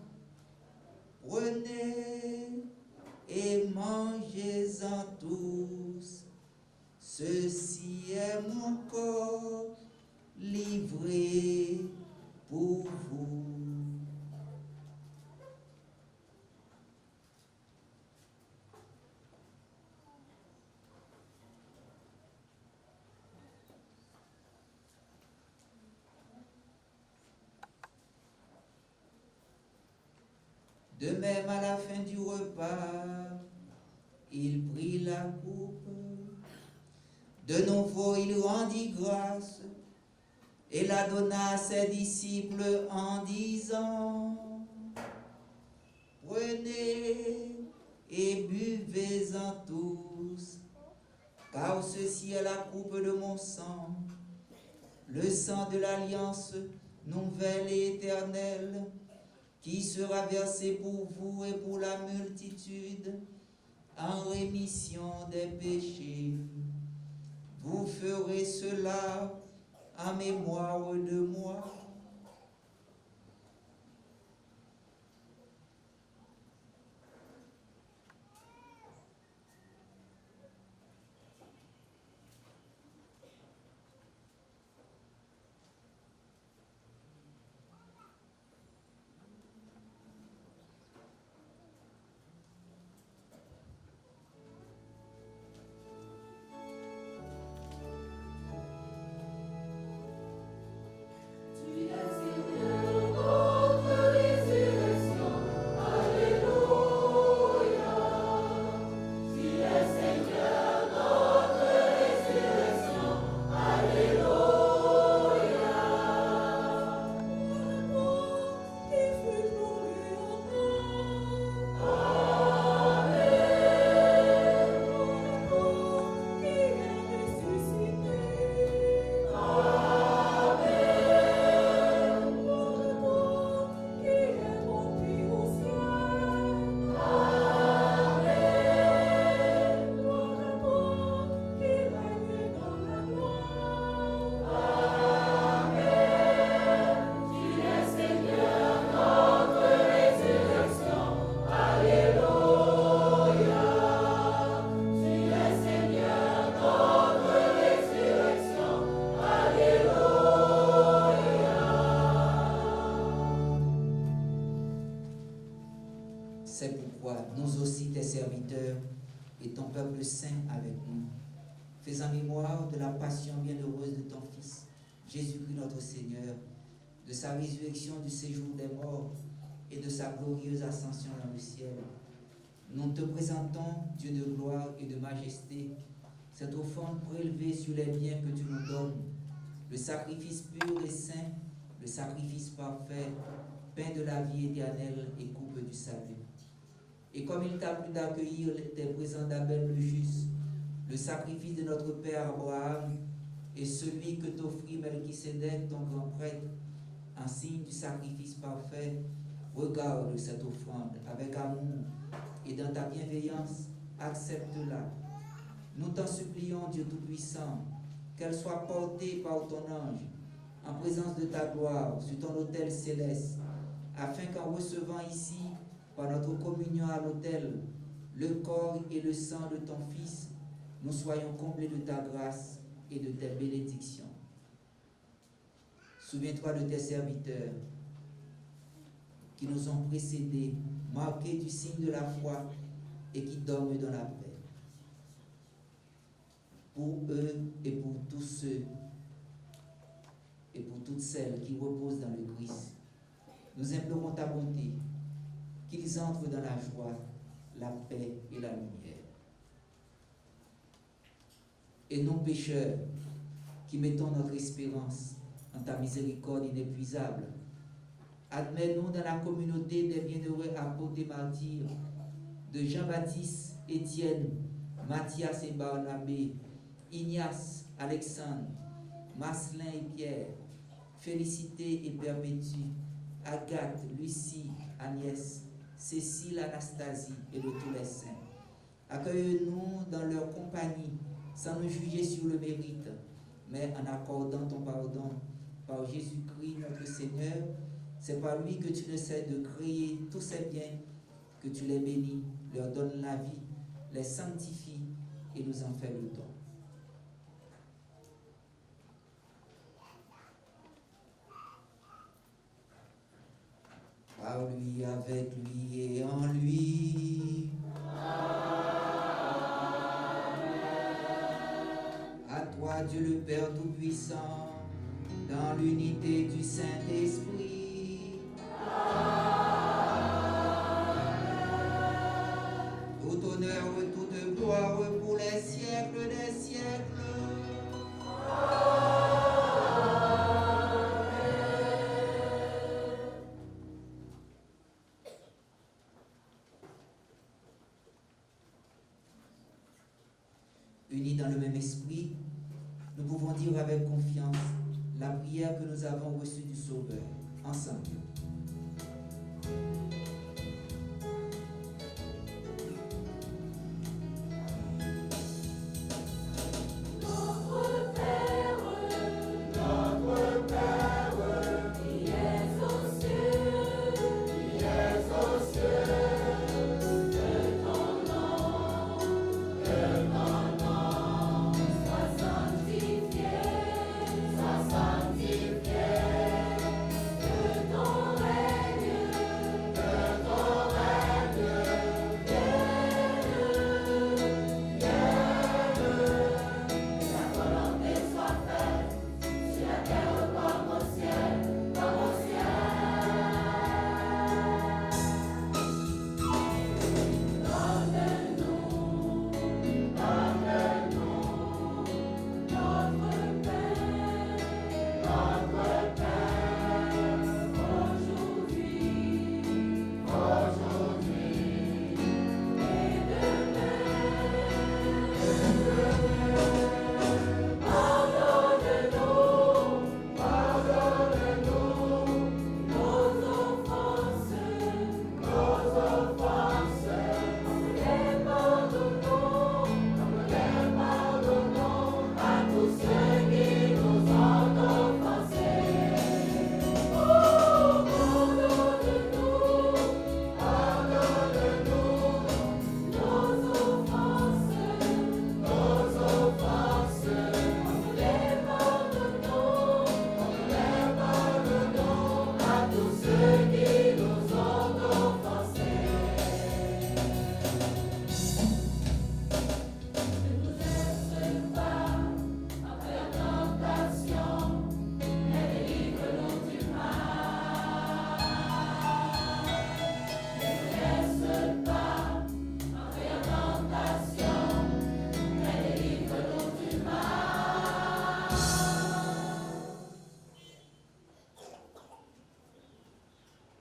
« Prenez et mangez-en tous, ceci est mon corps livré pour vous. » De même, à la fin du repas, il prit la coupe. De nouveau, il rendit grâce et la donna à ses disciples en disant, « Prenez et buvez-en tous, car ceci est la coupe de mon sang, le sang de l'alliance nouvelle et éternelle, qui sera versé pour vous et pour la multitude en rémission des péchés. Vous ferez cela en mémoire de moi. » C'est pourquoi nous aussi, tes serviteurs, et ton peuple saint avec nous, faisant mémoire de la passion bienheureuse de ton Fils, Jésus-Christ notre Seigneur, de sa résurrection du séjour des morts et de sa glorieuse ascension dans le ciel, nous te présentons, Dieu de gloire et de majesté, cette offrande prélevée sur les biens que tu nous donnes, le sacrifice pur et saint, le sacrifice parfait, pain de la vie éternelle et coupe du salut. Et comme il t'a plu d'accueillir tes présents d'Abel le juste, le sacrifice de notre père Abraham et celui que t'offrit Melchisédek, ton grand prêtre, en signe du sacrifice parfait, regarde cette offrande avec amour et dans ta bienveillance, accepte-la. Nous t'en supplions, Dieu Tout-Puissant, qu'elle soit portée par ton ange en présence de ta gloire sur ton autel céleste, afin qu'en recevant ici, par notre communion à l'autel, le corps et le sang de ton Fils, nous soyons comblés de ta grâce et de tes bénédictions. Souviens-toi de tes serviteurs qui nous ont précédés, marqués du signe de la foi et qui dorment dans la paix. Pour eux et pour tous ceux et pour toutes celles qui reposent dans le Christ, nous implorons ta bonté qu'ils entrent dans la joie, la paix et la lumière. Et nous, pécheurs, qui mettons notre espérance en ta miséricorde inépuisable, admets-nous dans la communauté des bienheureux apôtres et martyrs, de Jean-Baptiste, Étienne, Matthias et Barnabé, Ignace, Alexandre, Marcelin et Pierre, Félicité et Perpétue, Agathe, Lucie, Agnès, Cécile, Anastasie et de tous les saints. Accueille-nous dans leur compagnie, sans nous juger sur le mérite, mais en accordant ton pardon par Jésus-Christ notre Seigneur. C'est par lui que tu ne cesses de créer tous ces biens, que tu les bénis, leur donnes la vie, les sanctifies et nous en fais le don. Par lui, avec lui et en lui. À toi, Dieu le Père Tout-Puissant, dans l'unité du Saint-Esprit. Tout honneur, toute gloire pour les siècles des siècles. Unis dans le même esprit, nous pouvons dire avec confiance la prière que nous avons reçue du Sauveur, ensemble.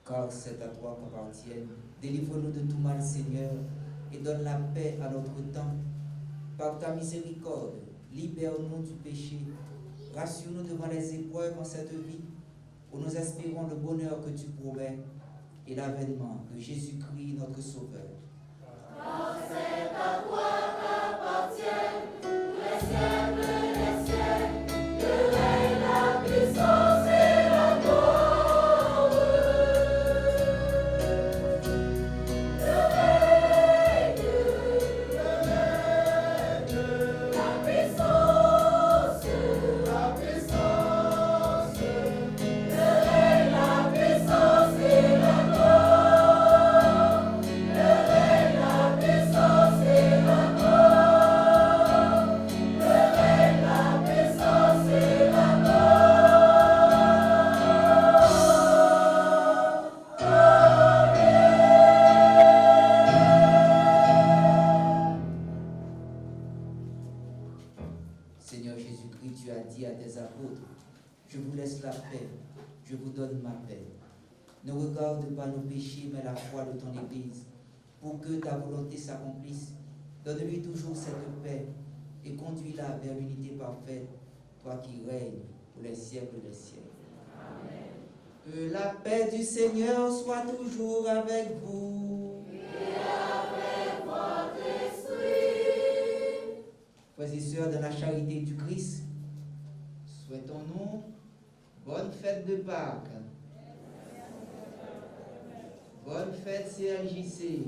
Car c'est à toi qu'appartiennent. Délivre-nous de tout mal, Seigneur, et donne la paix à notre temps. Par ta miséricorde, libère-nous du péché. Rassure-nous devant les épreuves en cette vie, où nous espérons le bonheur que tu promets et l'avènement de Jésus-Christ, notre Sauveur. Car c'est à toi qu'appartiennent tous les siècles des siècles, le règne, la puissance et la gloire. La puissance dit à tes apôtres, je vous laisse la paix, je vous donne ma paix. Ne regarde pas nos péchés, mais la foi de ton Église, pour que ta volonté s'accomplisse. Donne-lui toujours cette paix et conduis-la vers l'unité parfaite, toi qui règnes pour les siècles des siècles. Amen. Que la paix du Seigneur soit toujours avec vous. Et avec votre esprit. Frères et sœurs, dans la charité du Christ, souhaitons-nous bonne fête de Pâques. Bonne fête CLJC.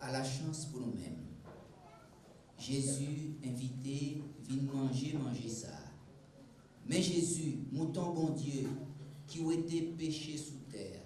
À la chance pour nous-mêmes. Jésus invité, vient manger ça. Mais Jésus, mouton bon Dieu, qui a été péché sous terre.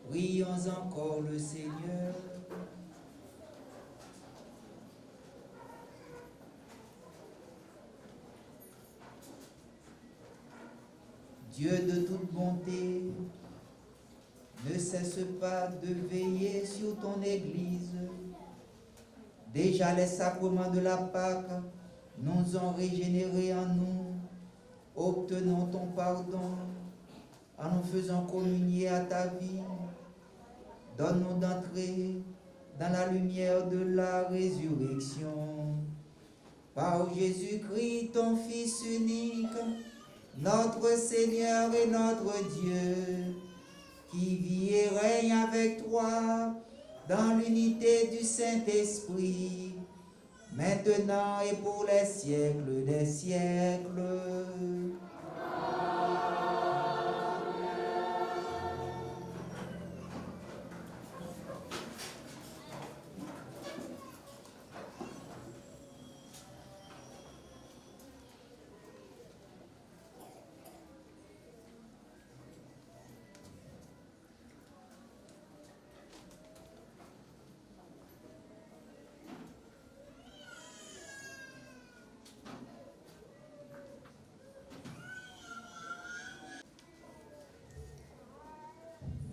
Prions encore le Seigneur. Dieu de toute bonté, ne cesse pas de veiller sur ton Église. Déjà les sacrements de la Pâque nous ont régénérés en nous. Obtenons ton pardon en nous faisant communier à ta vie. Donne-nous d'entrer dans la lumière de la résurrection. Par Jésus-Christ, ton Fils unique, notre Seigneur et notre Dieu, qui vit et règne avec toi dans l'unité du Saint-Esprit, maintenant et pour les siècles des siècles.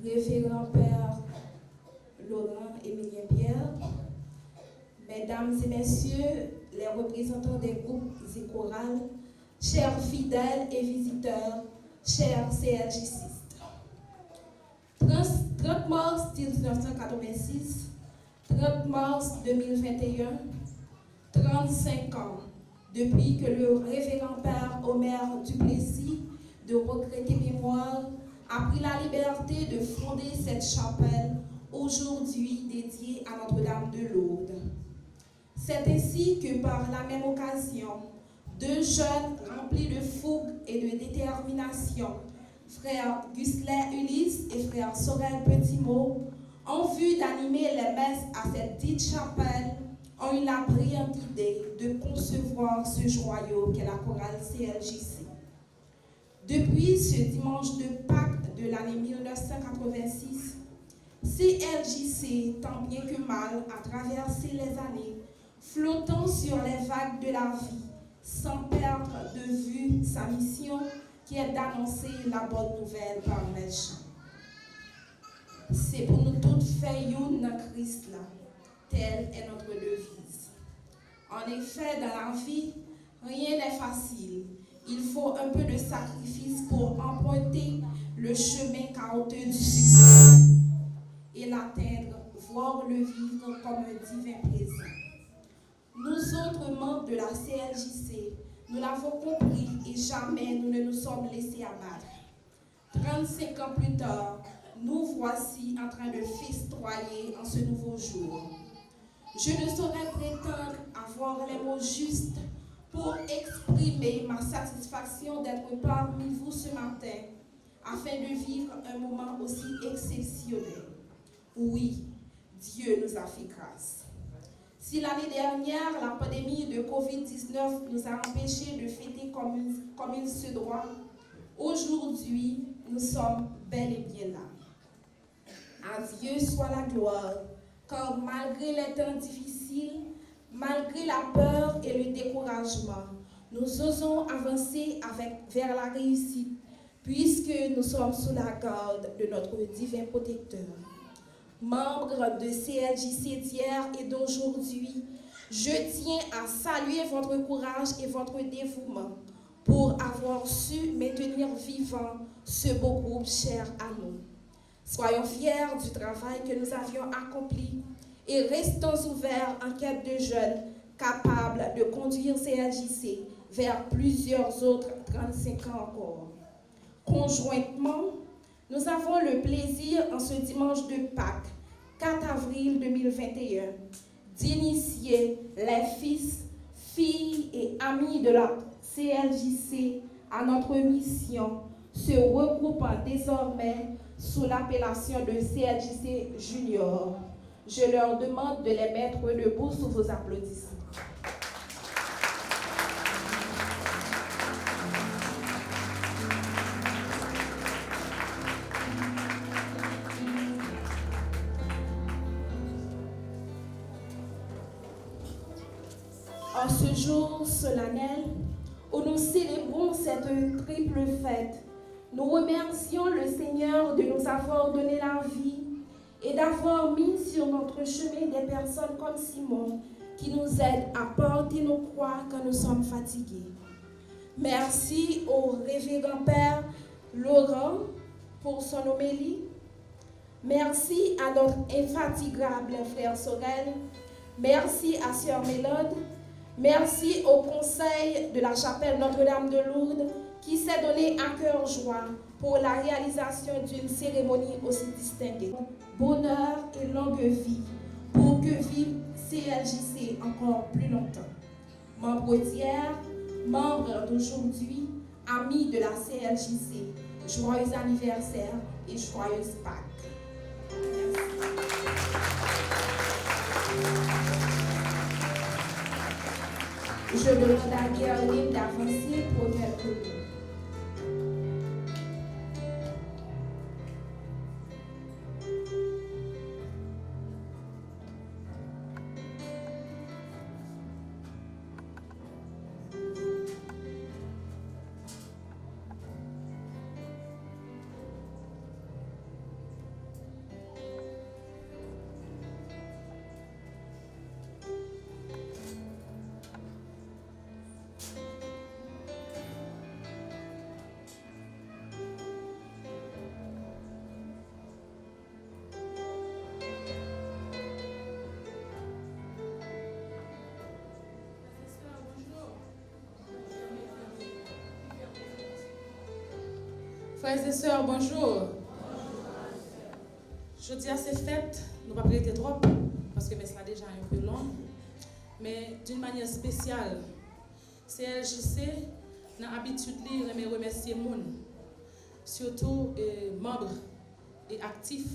Révérend Père Laurent Émilien Pierre, Mesdames et Messieurs, les représentants des groupes et chorales, chers fidèles et visiteurs, chers CLJistes. 30 mars 1986, 30 mars 2021, 35 ans depuis que le révérend Père Omer Duplessis, de regrettée mémoire, a pris la liberté de fonder cette chapelle aujourd'hui dédiée à Notre-Dame de Lourdes. C'est ainsi que par la même occasion, deux jeunes remplis de fougue et de détermination, frère Gusler Ulysse et frère Sorel Petitmot, en vue d'animer les messes à cette dite chapelle, ont eu la brillante idée de concevoir ce joyau qu'est la chorale CLJC. Depuis ce dimanche de Pâques de l'année 1986, CLJC, tant bien que mal, a traversé les années, flottant sur les vagues de la vie, sans perdre de vue sa mission qui est d'annoncer la bonne nouvelle par les chants. C'est pour nous toutes faire une dans Christ là. Telle est notre devise. En effet, dans la vie, rien n'est facile. Il faut un peu de sacrifice pour emprunter le chemin chaotique du succès et l'atteindre, voire le vivre comme un divin plaisir. Nous autres membres de la CLJC, nous l'avons compris et jamais nous ne nous sommes laissés abattre. 35 ans plus tard, nous voici en train de festoyer en ce nouveau jour. Je ne saurais prétendre avoir les mots justes pour exprimer ma satisfaction d'être parmi vous ce matin, afin de vivre un moment aussi exceptionnel. Oui, Dieu nous a fait grâce. Si l'année dernière, la pandémie de Covid-19 nous a empêchés de fêter comme il se doit, aujourd'hui, nous sommes bel et bien là. À Dieu soit la gloire, car malgré les temps difficiles, malgré la peur et le découragement, nous osons avancer vers la réussite, puisque nous sommes sous la garde de notre divin protecteur. Membres de CLJC d'hier et d'aujourd'hui, je tiens à saluer votre courage et votre dévouement pour avoir su maintenir vivant ce beau groupe cher à nous. Soyons fiers du travail que nous avions accompli et restons ouverts en quête de jeunes capables de conduire CLJC vers plusieurs autres 35 ans encore. Conjointement, nous avons le plaisir en ce dimanche de Pâques, 4 avril 2021, d'initier les fils, filles et amis de la CLJC à notre mission, se regroupant désormais sous l'appellation de CLJC Junior. Je leur demande de les mettre debout sous vos applaudissements. En ce jour solennel, où nous célébrons cette triple fête, nous remercions le Seigneur de nous avoir donné la vie et d'avoir mis sur notre chemin des personnes comme Simon qui nous aident à porter nos croix quand nous sommes fatigués. Merci au révérend Père Laurent pour son homélie. Merci à notre infatigable frère Sorel. Merci à Sœur Mélode. Merci au conseil de la chapelle Notre-Dame de Lourdes qui s'est donné à cœur joie pour la réalisation d'une cérémonie aussi distinguée. Bonheur et longue vie pour que vive CLJC encore plus longtemps. Membres d'hier, membres d'aujourd'hui, amis de la CLJC, joyeux anniversaire et joyeuse Pâques. Merci. Je demande à Guerline d'avancer pour quelques mots. Frères et sœurs, bonjour. Je dis à ces fêtes, nous ne pouvons pas prêter trop, parce que c'est déjà un peu long, mais d'une manière spéciale, CLJC a l'habitude de remercier les gens, surtout membres et actifs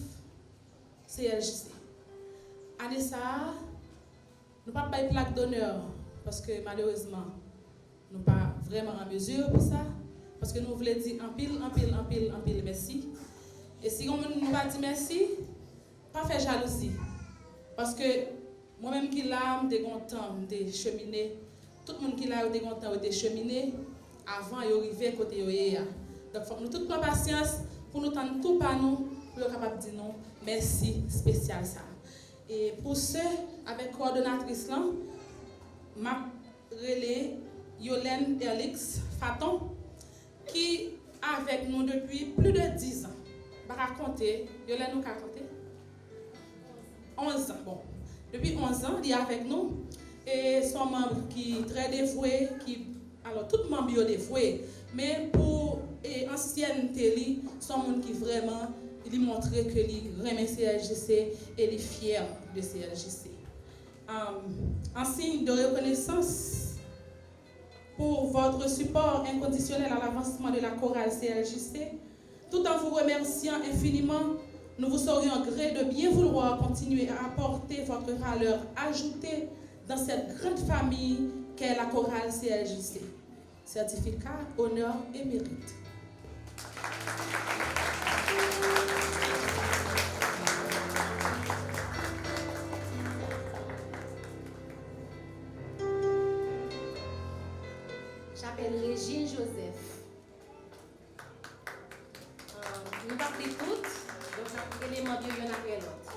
CLJC. Année ça, nous ne pouvons pas faire plaque d'honneur, parce que malheureusement, nous ne sommes pas vraiment en mesure pour ça. Parce que nous voulons dire en pile merci. Et si on nous va dire merci, pas faire jalousie. Parce que moi-même qui l'ai, je suis content de cheminer. Tout le monde qui l'a, je suis content de cheminer avant d'arriver à côté de nous. Donc, il faut que nous toute patience pour nous tendre tout par nous, pour être capable de dire non, merci spécial ça. Et pour ceux avec coordonnatrice là, m'a relais Yolène Erlix Faton, qui avec nous depuis plus de 10 ans. Je vais raconter, Yolène nous raconter 11 ans. Bon, depuis 11 ans, il est avec nous et son membre qui est très dévoué, alors tout membre est dévoué, mais pour ancienneté, son monde qui vraiment il montre que il remet CLJC et il est fier de CLJC. En signe de reconnaissance pour votre support inconditionnel à l'avancement de la chorale CLJC, tout en vous remerciant infiniment, nous vous serions gré de bien vouloir continuer à apporter votre valeur ajoutée dans cette grande famille qu'est la chorale CLJC. Certificat, honneur et mérite. J'appelle Régine Joseph. Nous avons pris toutes, donc nous avons pris les membres l'un après l'autre.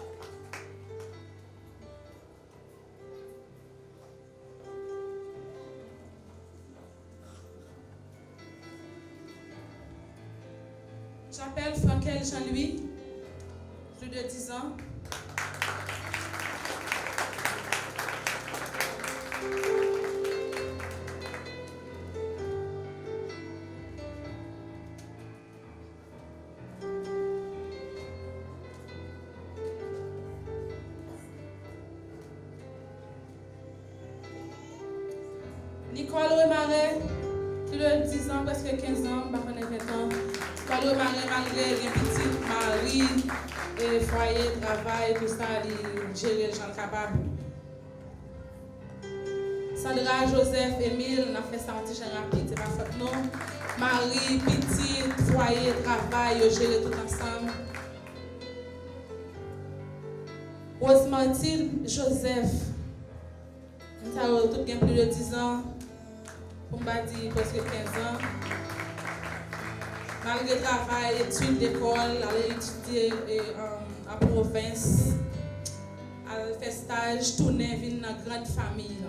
J'appelle Frankel Jean-Louis, plus de 10 ans. Nicole Remaret, plus de 10 ans, presque 15 ans, pas 20 ans. Nicole Remaret, malgré les petits maris, foyer, travail, tout ça, il gère les gens capables. Sandra, Joseph, Émile, on a fait ça en petit rapide, c'est pas faute non. Marie, petit, foyer, travail, ils gèrent tout ensemble. Rose Mathilde, Joseph, nous avons tout bien plus de 10 ans. On va dire presque 15 ans. Malgré le travail, études d'école, aller étudier en province, aller faire stage, tourner, venir dans une grande famille.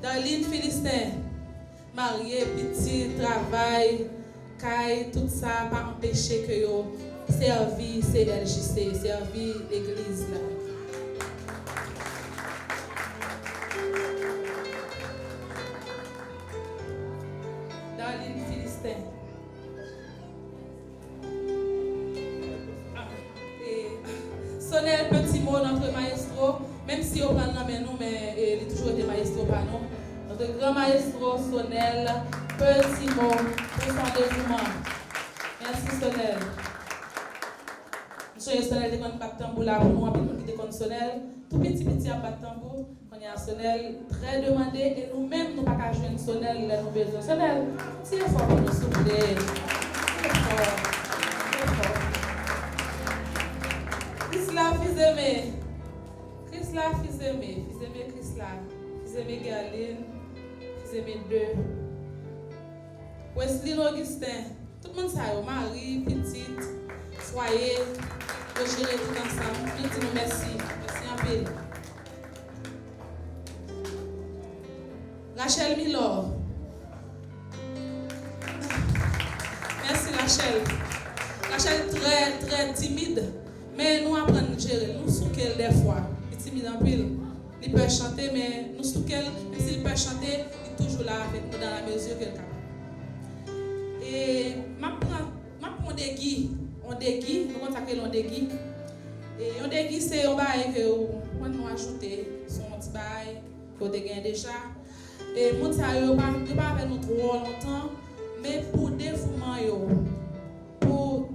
Darlene Philistin, mariée, petit, travail, caille, tout ça, pas empêcher que yo servi CLJC, servi l'église. Darlene Philistin. Sonel, petit mot, notre maestro, même si on prend nous, mais il a toujours été maestro par nous. Notre grand maestro Sonel, petit mot pour son dévouement. Merci Sonel. Monsieur Sonel, il y a un tambour là pour nous, on qui est Sonel. Tout petit à battre tambour, on y a Sonel très demandé et nous-mêmes, nous ne pouvons pas jouer Sonel, nous avons besoin. Sonel, c'est fort pour nous souffler. C'est fort. Chrisla, fils aimé. Chrisla, fils aimé. Fils aimé, Chrisla. Fils aimé, Galine. Fils aimé, 2. Wesley Augustin. Tout le monde sait, Marie, petite, foyer, de gérer tout ensemble. Nous disons merci. Merci en pile. Rachel Milor. Merci Rachel. Rachel très très timide. Mais nous apprenons à gérer, nous souquons des fois. Il est timide en pile. Il peut chanter, mais nous souquons, même s'il peut chanter, il est toujours là avec nous dans la mesure qu'il est capable. Et ma prend des guis, on déguis, nous consacrer on déguis. Et on déguis c'est un bail que on nous ajouter son petit bail que vous avez déjà. Et mon ça yo pas avec nous trop longtemps, mais pour dévouement yo, pour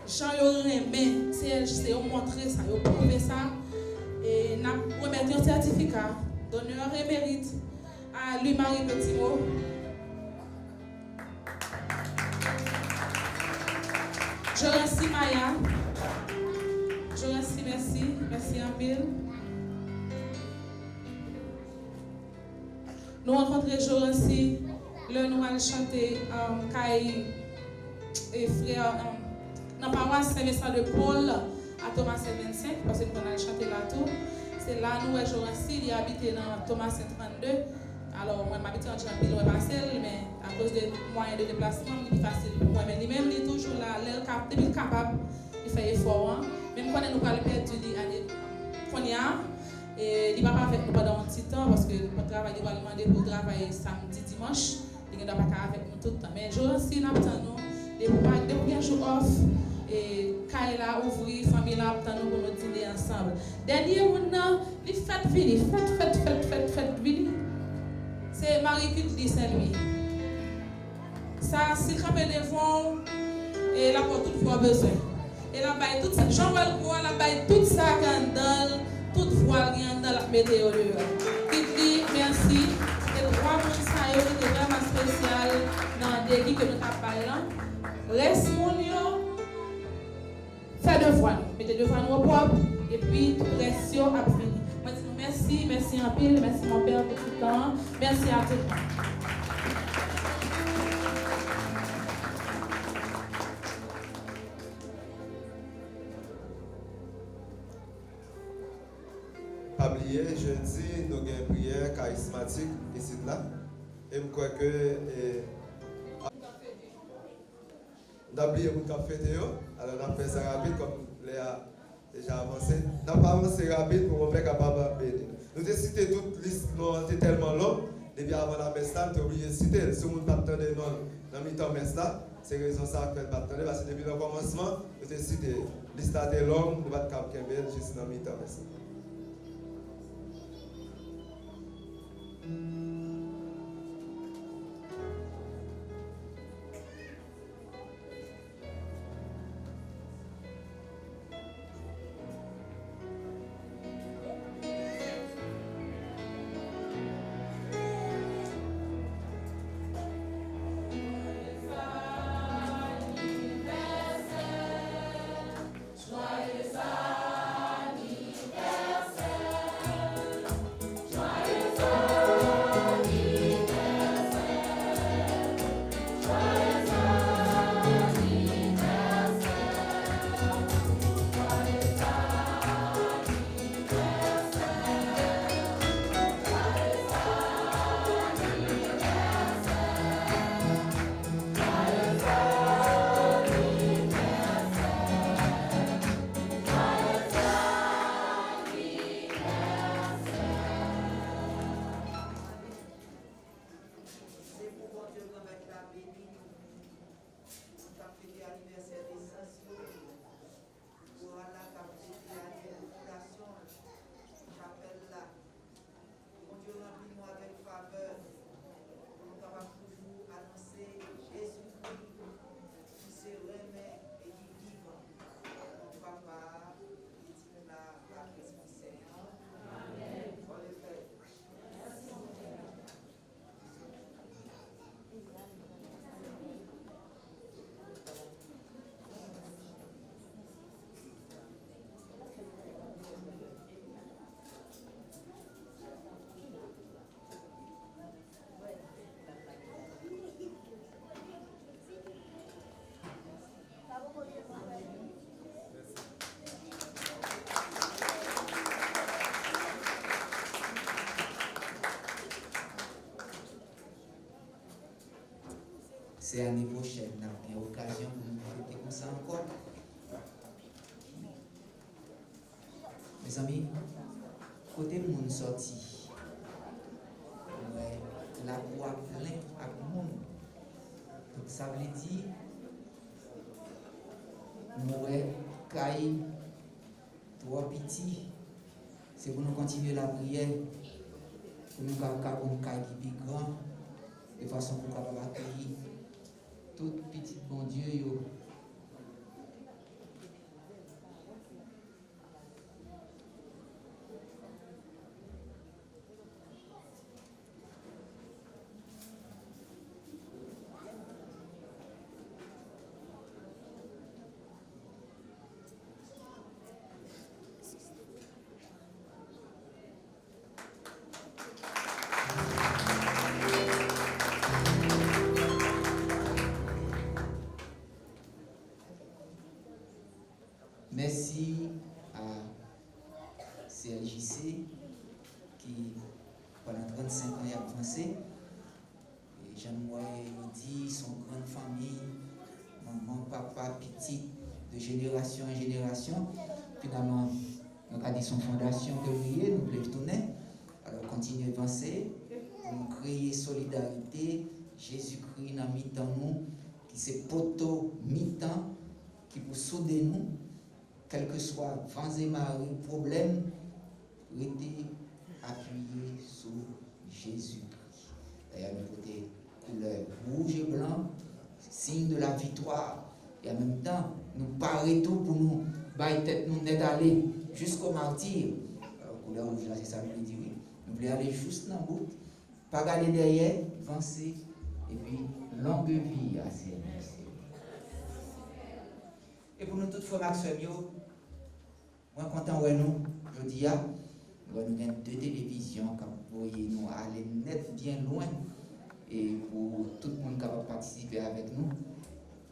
Jean yo remet, c'est montrer ça, yo prouver ça et n'a remettre un certificat d'honneur et mérite à lui Marie Petitmot. Je remercie Maya. Je remercie, merci en pile. Nous rencontrons Jorancy, le nous allons chanter Kai et frère dans la paroisse Saint-Vincent de Paul à Thomas 25 parce que nous allons chanter là tout. C'est là nous Jorancy, il habite dans Thomas 32. Alors moi j'habite en Jean-Pile ou Marcel, mais à cause des moyens de déplacement, c'est facile pour moi. Mais lui-même il est toujours là, il est capable, il fait effort. Même quand nous parlons perdu et il ne va pas avec nous pendant un petit temps parce que notre travail il va demander pour travailler samedi, dimanche. Il ne doit pas avec nous tout le temps. Mais je aussi nous depuis un jour off et Kaila ouvrir, famille là nous pour nous dîner ensemble. Dernier moment, les fêtes venir, fête venir. C'est Marie qui dit Saint-Louis. Ça, si le rappel devant, et là pour toute fois besoin. Et là, tout ça, Jean-Noël Croix, là, tout ça dans toute fois dans la météo. Qui dit merci. Et trois mois, ça était vraiment spécial dans des guides que nous avons parlé. Reste mon lieu, fais devoir. Mettez devoir nous propre, et puis tout reste à fini. Moi, je dis merci en pile, merci mon père pour tout le temps. Merci à tout le monde. Pas oublier, jeudi, nous avons une prière charismatique ici là. Et je crois que nous avons oublié pour café Théo. Alors on a fait ça rapide comme Léa déjà avancé. Nous n'avons pas avancé rapide pour qu'on soit capable de bénir. Nous avons cité toute liste, nous était tellement long. Depuis avant la messe là, nous avons oublié de citer. Si vous ne pas attendre dans le mi-temps messe là, c'est raison ça que nous pas attendre parce que depuis le commencement, nous avons cité. La liste était longue, nous ne pouvons pas capable juste dans le mi-temps messe. C'est l'année prochaine, nous avons l'occasion de nous fêter comme ça encore. Mes amis, côté monde sorti, la voix plein à monde. Donc ça veut dire, nous caille trop petit. C'est pour nous continuer la prière, pour nous avoir un caille qui est grand, de façon pour nous accueillir tout petit bon Dieu. Merci à CLJC qui, pendant 35 ans, a avancé. Et Jean-Noël dit, son grande famille, maman, papa, petit, de génération en génération. Finalement, nous avons dit son fondation de prier, nous voulons tourner. Alors, continuez à avancer, pour créer solidarité. Jésus-Christ dans mi-temps nous, qui c'est poteau mi-temps, qui pour souder nous. Quel que soit vents et marées, problème, restez appuyé sur Jésus-Christ. D'ailleurs, le côté couleur rouge et blanc, signe de la victoire. Et en même temps, nous parlons tout pour nous, bailler tête nous net aller jusqu'au martyr. Alors, couleur rouge là, c'est ça que je dis oui. Nous voulons aller juste dans le bout, pas regarder derrière, avancer, et puis longue vie à ces merci. Et pour nous toutes frères Maxwell, moi content ouais nous, je dis nous avons deux télévisions qui voyez nous aller net bien loin et pour tout le monde qui va participer avec nous.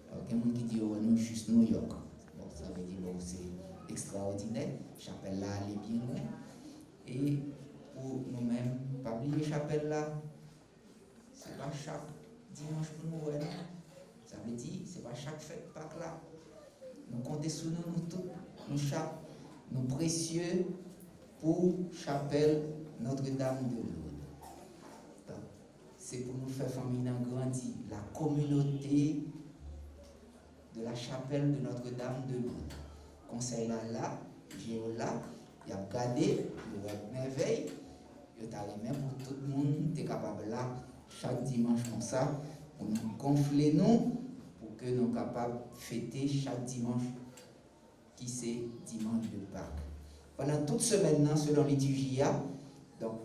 Il y a des gens qui disent nous juste New York. Bon, ça veut dire bon, c'est extraordinaire. Chapelle là elle est bien loin. Et pour nous-mêmes, pas oublier chapelle là, c'est pas chaque dimanche pour nous ouais. Ça veut dire c'est pas chaque fête Pâques là. Nous comptons sur nous tous, nous chaque, nous précieux pour chapelle Notre-Dame de Lourdes. C'est pour nous faire famille grandir la communauté de la chapelle de Notre-Dame de Lourdes. Conseil là, j'ai là, il y a gardé, il y a merveille, il y a même pour tout le monde, tu es capable là, chaque dimanche comme ça, pour nous gonfler nous, pour que nous soyons capables de fêter chaque dimanche qui c'est dimanche de Pâques. Pendant toute semaine, selon liturgie, donc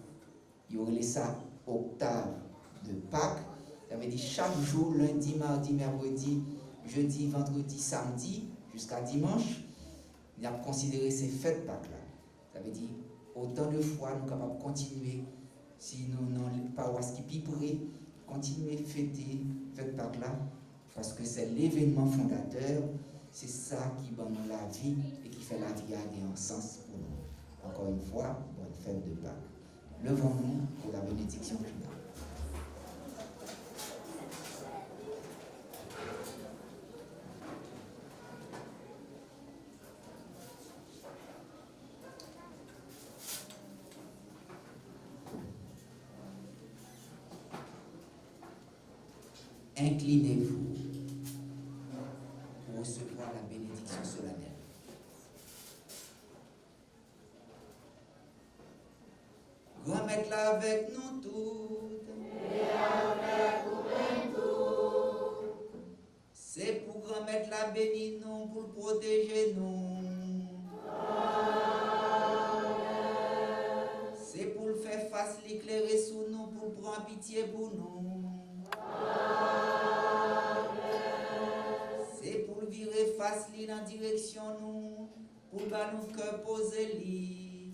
il y aurait ça octave de Pâques. Ça veut dire chaque jour, lundi, mardi, mercredi, jeudi, vendredi, samedi, jusqu'à dimanche, il y a considéré ces fêtes Pâques là. Ça veut dire autant de fois nous sommes capables de continuer, si nous n'avons pas paroisse qui piperait, continuer à fêter fête Pâques là, parce que c'est l'événement fondateur. C'est ça qui donne la vie et qui fait la vie aller en sens pour nous. Encore une fois, bonne fête de Pâques. Levons-nous pour la bénédiction finale. Inclinez-vous pour recevoir la bénédiction solennelle. Remettez-la avec nous toutes. Et avec nous tous. C'est pour remettre la bénie nous, pour protéger nous. Amen. C'est pour le faire face l'éclairer sous nous, pour prendre pitié pour nous. Face li dans direction nous, pour bas nous cœur poser li.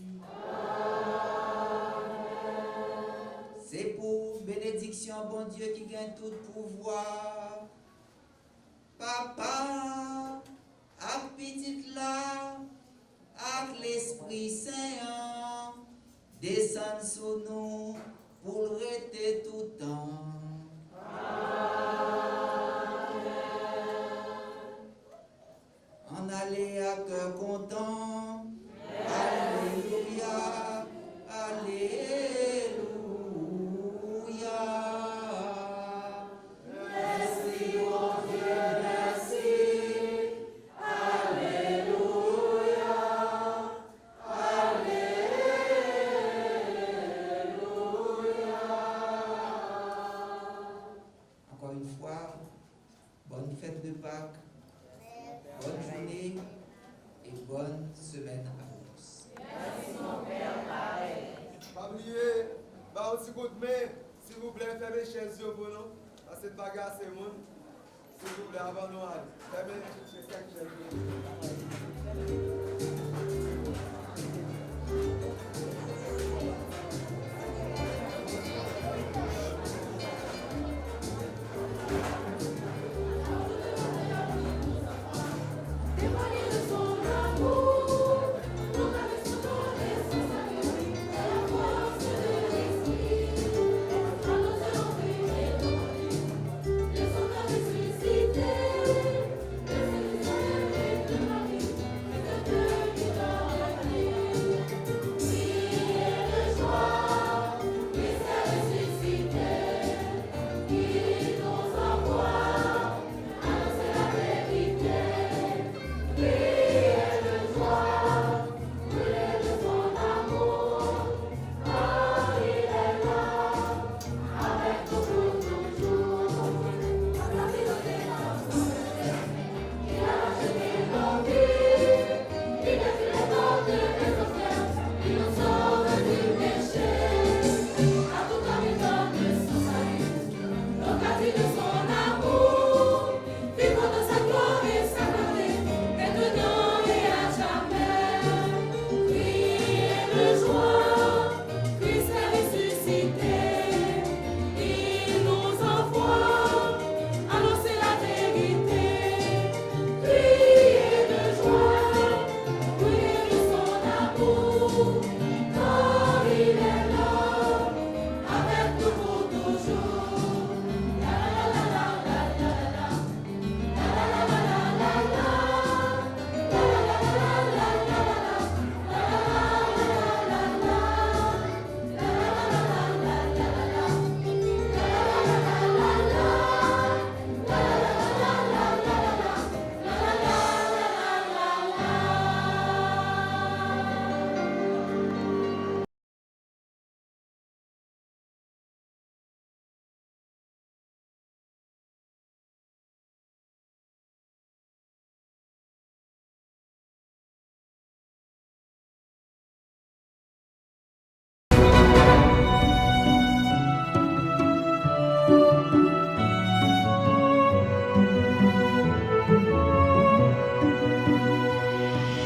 C'est pour bénédiction, bon Dieu, qui gagne tout pouvoir. Papa, avec petite là, avec l'Esprit Saint, descend sur nous, pour le rester tout le temps. En aller à cœur content. Alléluia, Alléluia. Merci Mais, s'il vous plaît, fermez les chaises pour nous. Parce que cette bagarre, c'est mon. S'il vous plaît, avant nous, fermez les chaises.